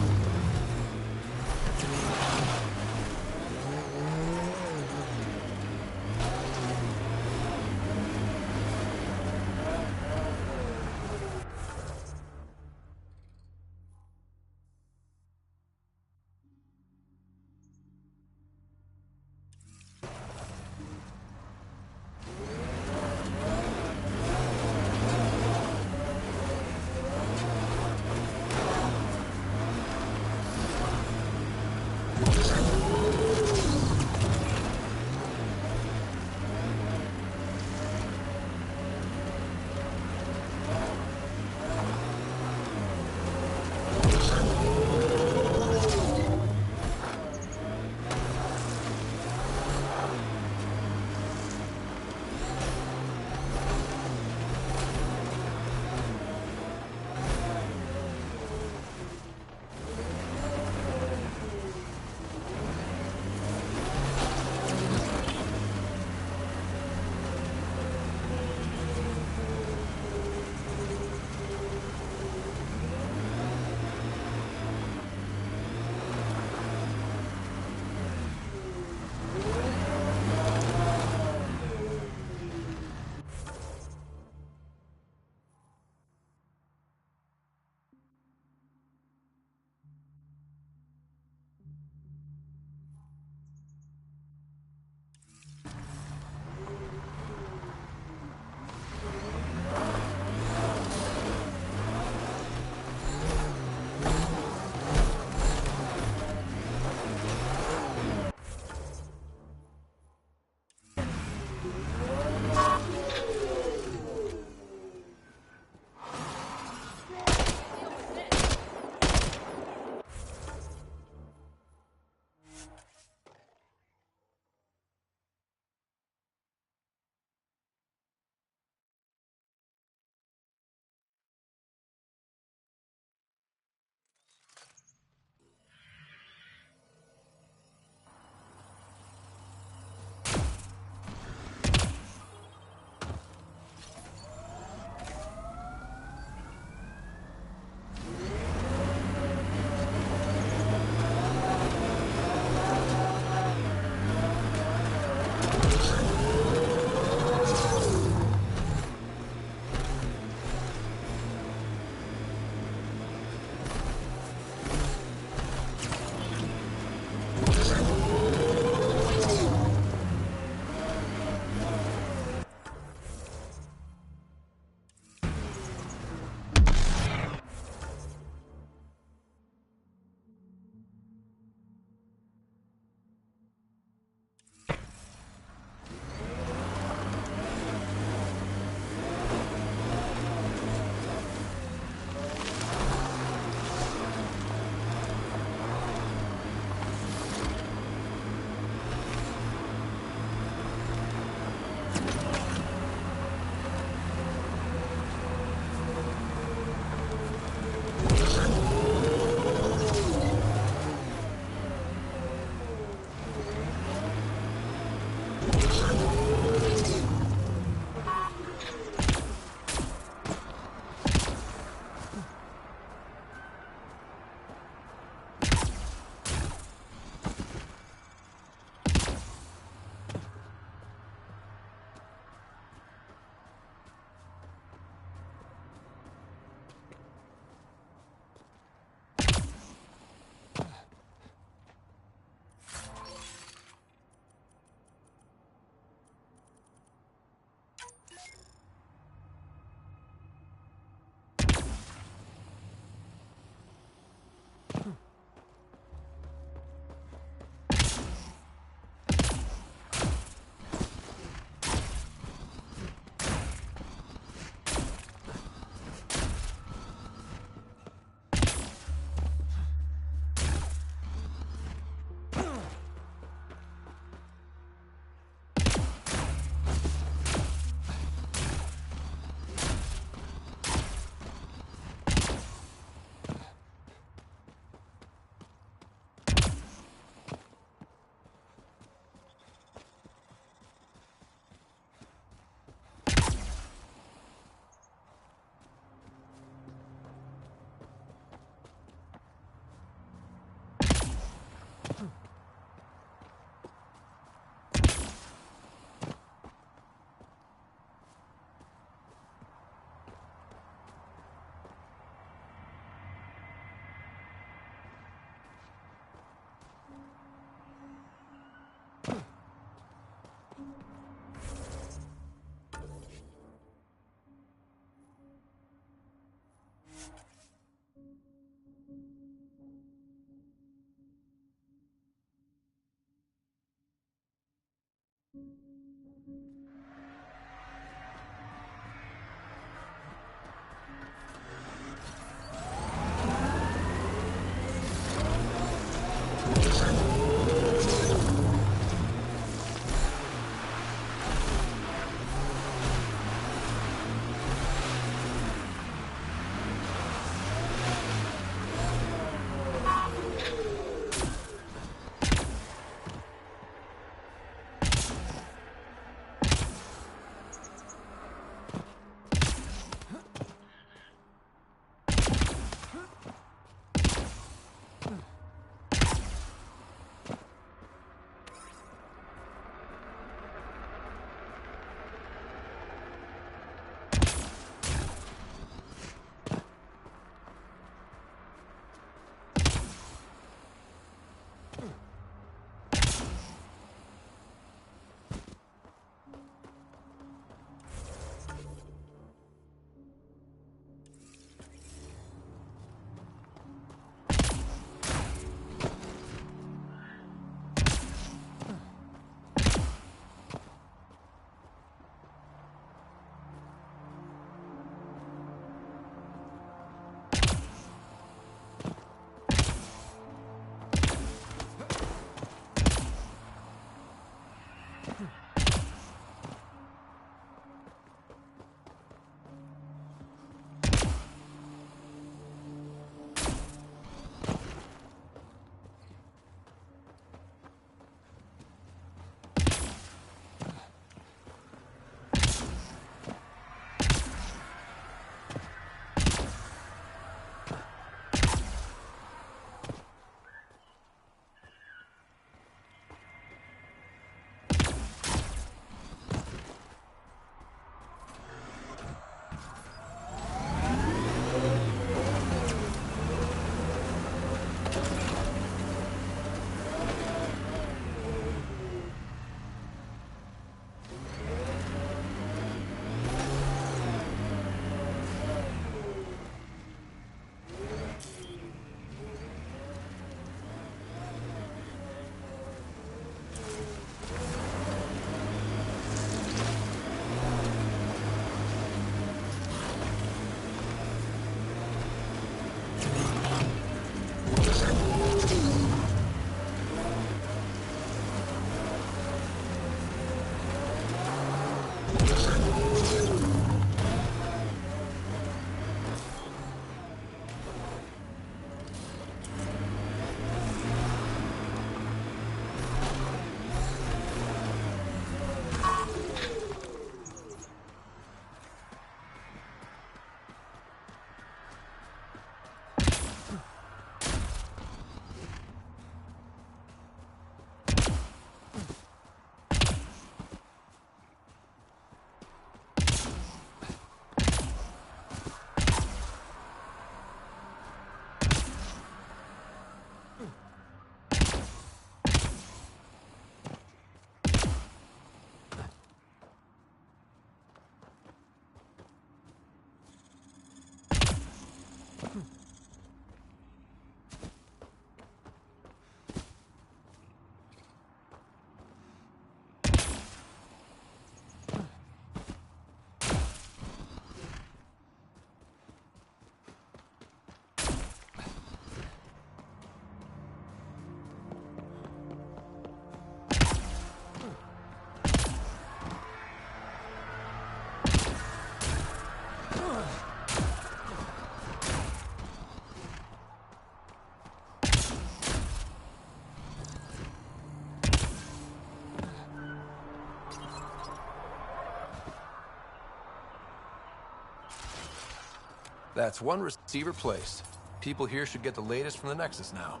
That's one receiver placed. People here should get the latest from the Nexus now.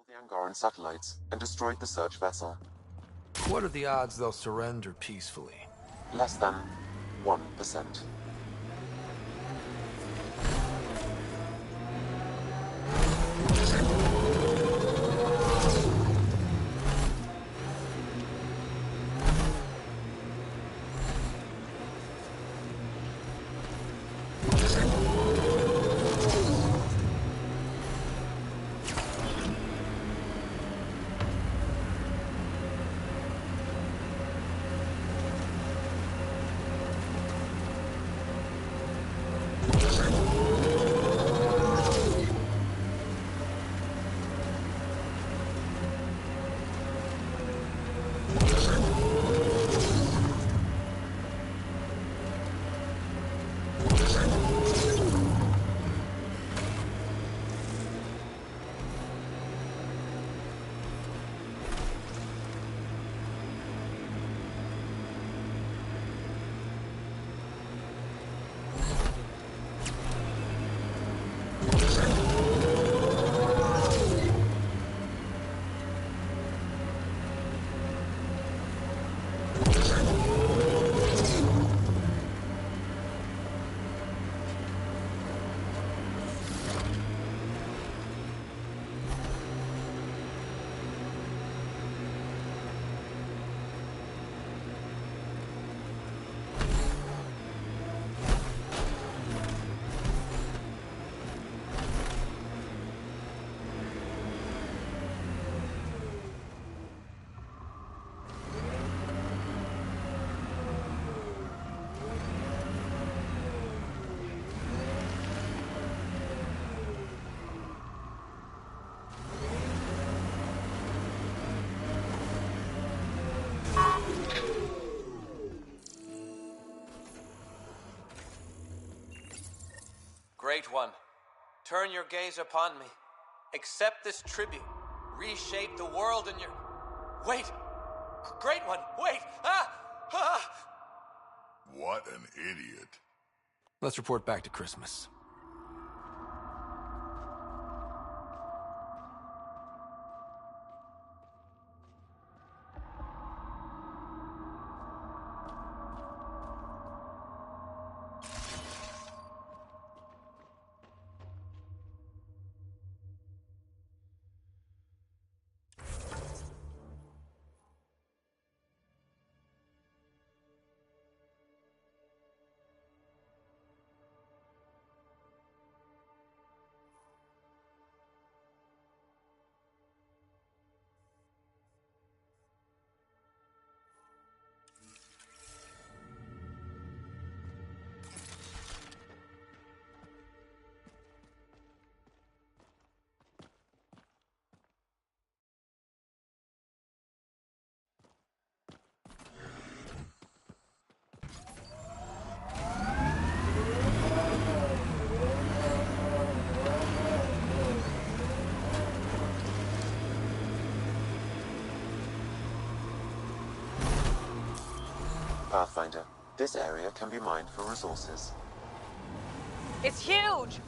the Angaran satellites and destroyed the search vessel. What are the odds they'll surrender peacefully? Less than 1%. Great One, turn your gaze upon me. Accept this tribute. Reshape the world in your... Wait! Great One, wait! Ah! Ah! What an idiot. Let's report back to Christmas. Pathfinder, this area can be mined for resources. It's huge!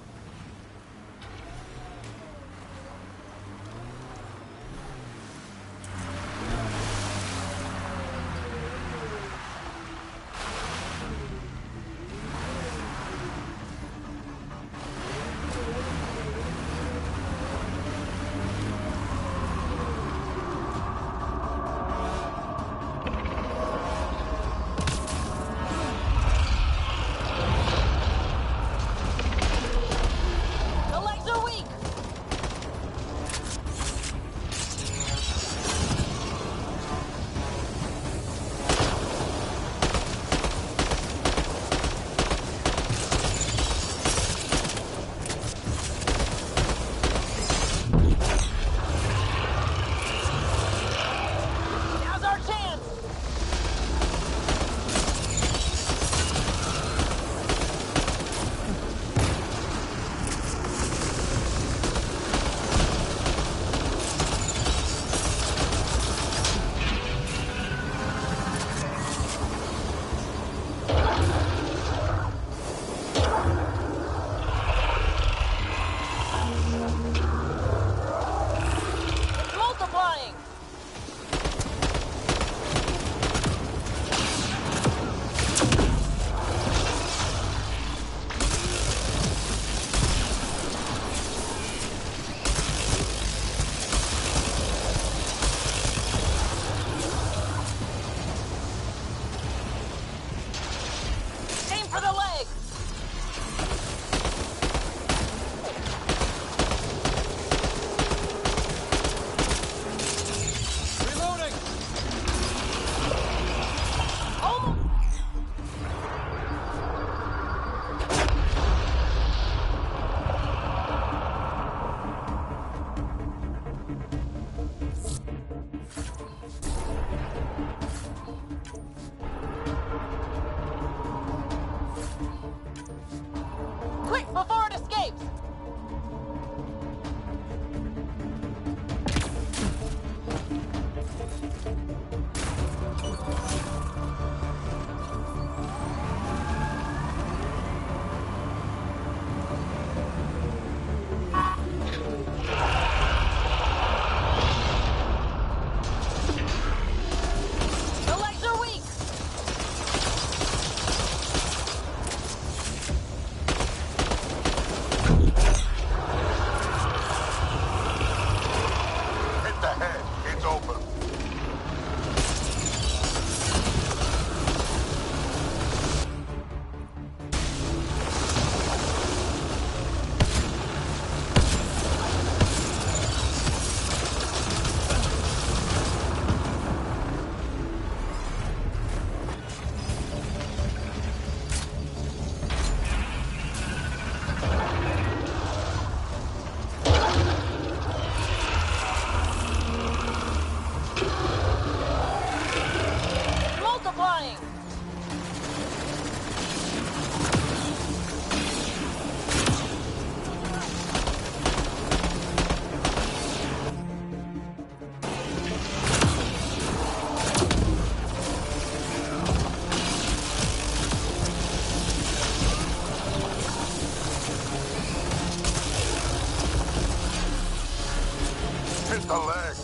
Where's the leg?